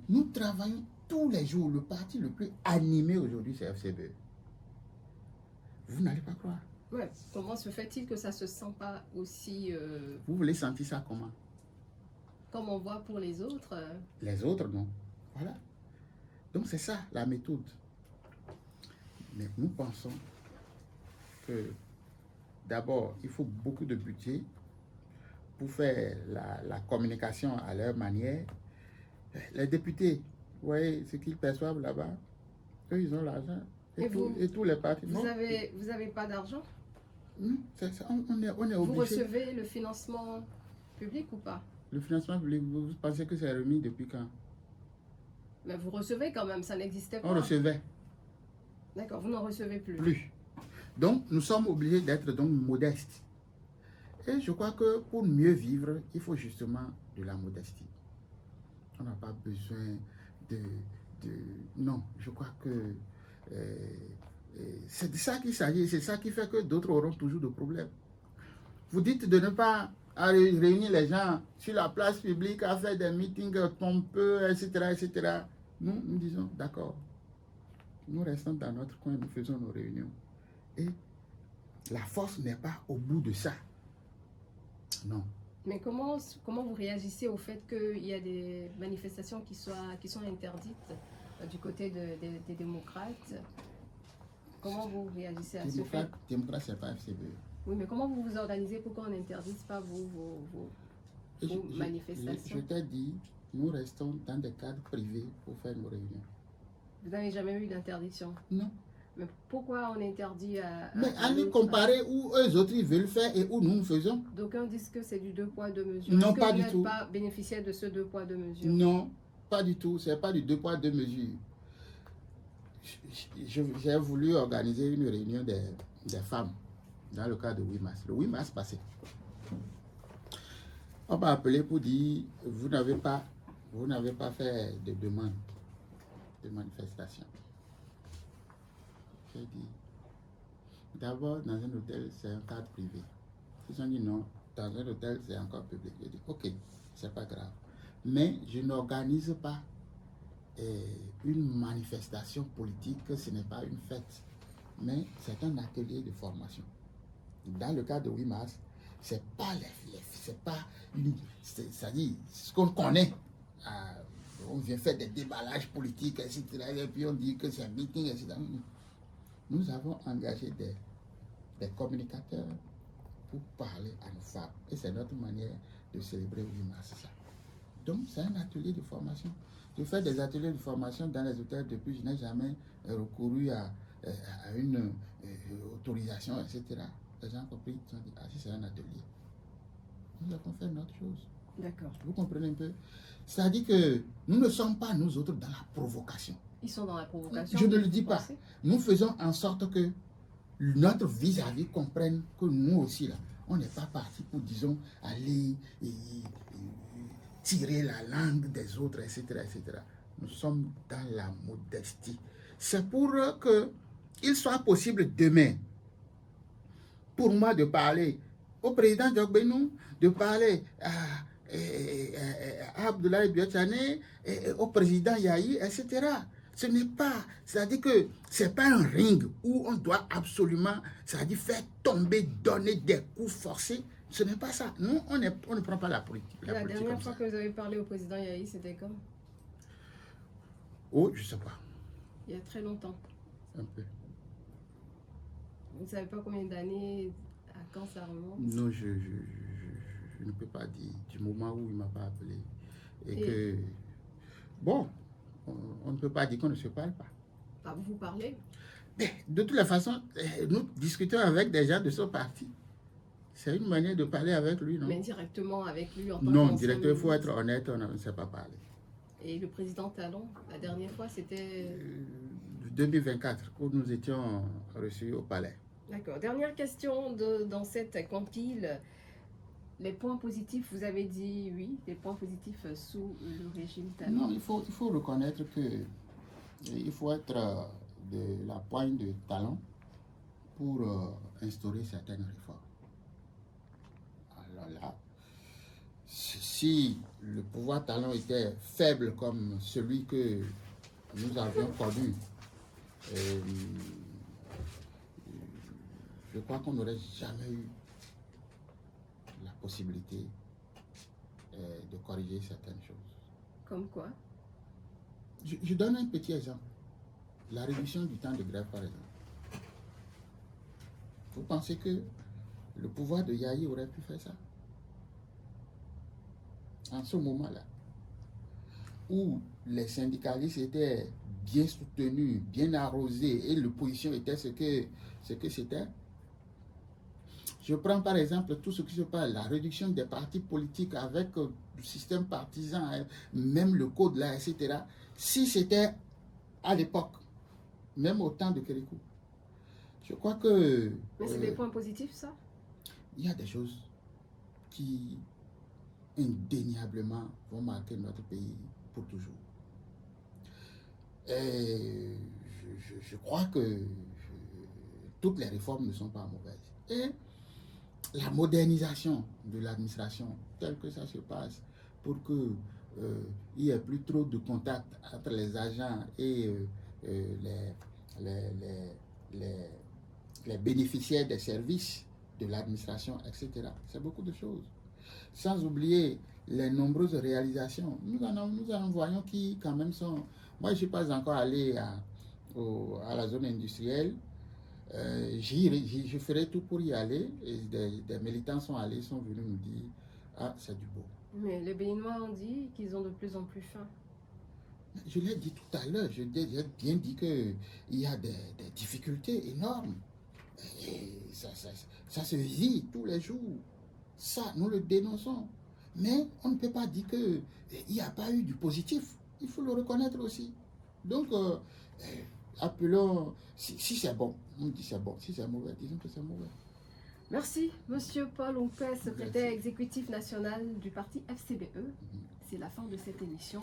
nous travaillons tous les jours. Le parti le plus animé aujourd'hui, c'est FCBE. Vous n'allez pas croire. Ouais. Comment se fait-il que ça ne se sent pas aussi... Vous voulez sentir ça comment? Comme on voit pour les autres. Les autres, non. Voilà. Donc c'est ça, la méthode. Mais nous pensons que d'abord, il faut beaucoup de budget pour faire la communication à leur manière. Les députés, vous voyez ce qu'ils perçoivent là-bas, eux, ils ont l'argent. Et tous les partis. Vous n'avez pas d'argent? Non, on est obligé. Vous recevez le financement public ou pas? Le financement public, vous pensez que c'est remis depuis quand? Mais vous recevez quand même, ça n'existait pas. On recevait. D'accord, vous n'en recevez plus. Plus. Donc, nous sommes obligés d'être donc modestes. Et je crois que pour mieux vivre, il faut justement de la modestie. On n'a pas besoin de... Non, je crois que c'est de ça qu'il s'agit. C'est ça qui fait que d'autres auront toujours de problèmes. Vous dites de ne pas réunir les gens sur la place publique à faire des meetings pompeux, etc., etc. Nous disons, d'accord, nous restons dans notre coin, nous faisons nos réunions. Et la force n'est pas au bout de ça. Non. Mais comment vous réagissez au fait qu'il y a des manifestations qui sont interdites du côté des démocrates? Comment vous réagissez à ce fait? Démocrate, c'est pas FCBE. Oui, mais comment vous vous organisez pour qu'on n'interdise pas vos manifestations? Je t'ai dit, nous restons dans des cadres privés pour faire nos réunions. Vous n'avez jamais eu d'interdiction? Non. Mais pourquoi on interdit à... Mais allez comparer où eux autres ils veulent faire et où nous faisons. D'aucuns disent que c'est du 2 poids 2 mesures. Non, pas du tout. Est-ce que vous n'êtes pas bénéficiaire de ce 2 poids 2 mesures? Non, pas du tout. C'est pas du 2 poids 2 mesures. J'ai voulu organiser une réunion des femmes dans le cadre de 8 mars. Le 8 mars passé. On m'a appelé pour dire vous n'avez pas fait de demande de manifestation. J'ai dit d'abord dans un hôtel c'est un cadre privé. Ils ont dit non, dans un hôtel c'est encore public. J'ai dit ok, c'est pas grave. Mais je n'organise pas une manifestation politique, ce n'est pas une fête, mais c'est un atelier de formation. Dans le cas de 8 mars, c'est pas c'est pas une, c'est-à-dire ce qu'on connaît. On vient faire des déballages politiques, etc. Et puis on dit que c'est un meeting, etc. Nous avons engagé des communicateurs pour parler à nos femmes. Et c'est notre manière de célébrer 8 mars. Ça. Donc c'est un atelier de formation. Je fais des ateliers de formation dans les hôtels depuis, je n'ai jamais recouru à une autorisation, etc. Les gens ont compris, ils ont dit, ah si c'est un atelier. Nous avons fait notre chose. D'accord. Vous comprenez un peu? C'est-à-dire que nous ne sommes pas, nous autres, dans la provocation. Ils sont dans la provocation. Je ne le dis pas. Nous faisons en sorte que notre vis-à-vis comprenne que nous aussi, là, on n'est pas parti pour, disons, aller tirer la langue des autres, etc., etc. Nous sommes dans la modestie. C'est pour qu'il soit possible demain, pour moi, de parler au président Djokbenou, de parler à Abdoulaye Biotchane, au président Yahi, etc. Ce n'est pas, c'est-à-dire que ce n'est pas un ring où on doit absolument, c'est-à-dire faire tomber, donner des coups forcés. Ce n'est pas ça. Nous, on ne prend pas la politique. La dernière fois que vous avez parlé au président Yahi, c'était comme? Oh, je ne sais pas. Il y a très longtemps. Un peu. Vous ne savez pas combien d'années, à quand ça remonte? Non, je ne peux pas dire du moment où il ne m'a pas appelé. Et que, bon, on ne peut pas dire qu'on ne se parle pas. Ah, vous parlez? Mais de toute façon, nous discutons avec des gens de son parti. C'est une manière de parler avec lui, non? Mais directement avec lui en tant Non, qu'ancien directement, il faut ministre. être honnête, on ne sait pas parler. Et le président Talon, la dernière fois, c'était... 2024, où nous étions reçus au palais. D'accord. Dernière question dans cette compile. Les points positifs, vous avez dit oui, les points positifs sous le régime Talon. Non, il faut reconnaître que il faut être de la poigne de talon pour instaurer certaines réformes. Alors là, si le pouvoir Talon était faible comme celui que nous avions connu, je crois qu'on n'aurait jamais eu la possibilité de corriger certaines choses. Comme quoi? Je donne un petit exemple. La réduction du temps de grève, par exemple. Vous pensez que le pouvoir de Yahi aurait pu faire ça? En ce moment-là, où les syndicalistes étaient bien soutenus, bien arrosés, et l'opposition était ce que c'était. Je prends par exemple tout ce qui se passe, la réduction des partis politiques avec le système partisan, hein, même le code là, etc. Si c'était à l'époque, même au temps de Kérékou, je crois que... Mais c'est des points positifs, ça? Il y a des choses qui indéniablement vont marquer notre pays pour toujours. Et je crois que toutes les réformes ne sont pas mauvaises. Et la modernisation de l'administration, telle que ça se passe, pour que il n'y ait plus trop de contact entre les agents et les bénéficiaires des services de l'administration, etc. C'est beaucoup de choses. Sans oublier les nombreuses réalisations. Nous en voyons qui quand même sont... Moi, je ne suis pas encore allé à la zone industrielle. Je ferai tout pour y aller. Et des militants sont allés, sont venus nous dire « Ah, c'est du beau ». Mais les Béninois ont dit qu'ils ont de plus en plus faim. Je l'ai dit tout à l'heure, j'ai bien dit qu'il y a des difficultés énormes. Et ça se vit tous les jours. Ça, nous le dénonçons. Mais on ne peut pas dire qu'il n'y a pas eu du positif. Il faut le reconnaître aussi. Donc, appelons, si c'est bon, on dit c'est bon. Si c'est mauvais, disons que c'est mauvais. Merci, Monsieur Paul Ompé, secrétaire exécutif national du parti FCBE. C'est la fin de cette émission.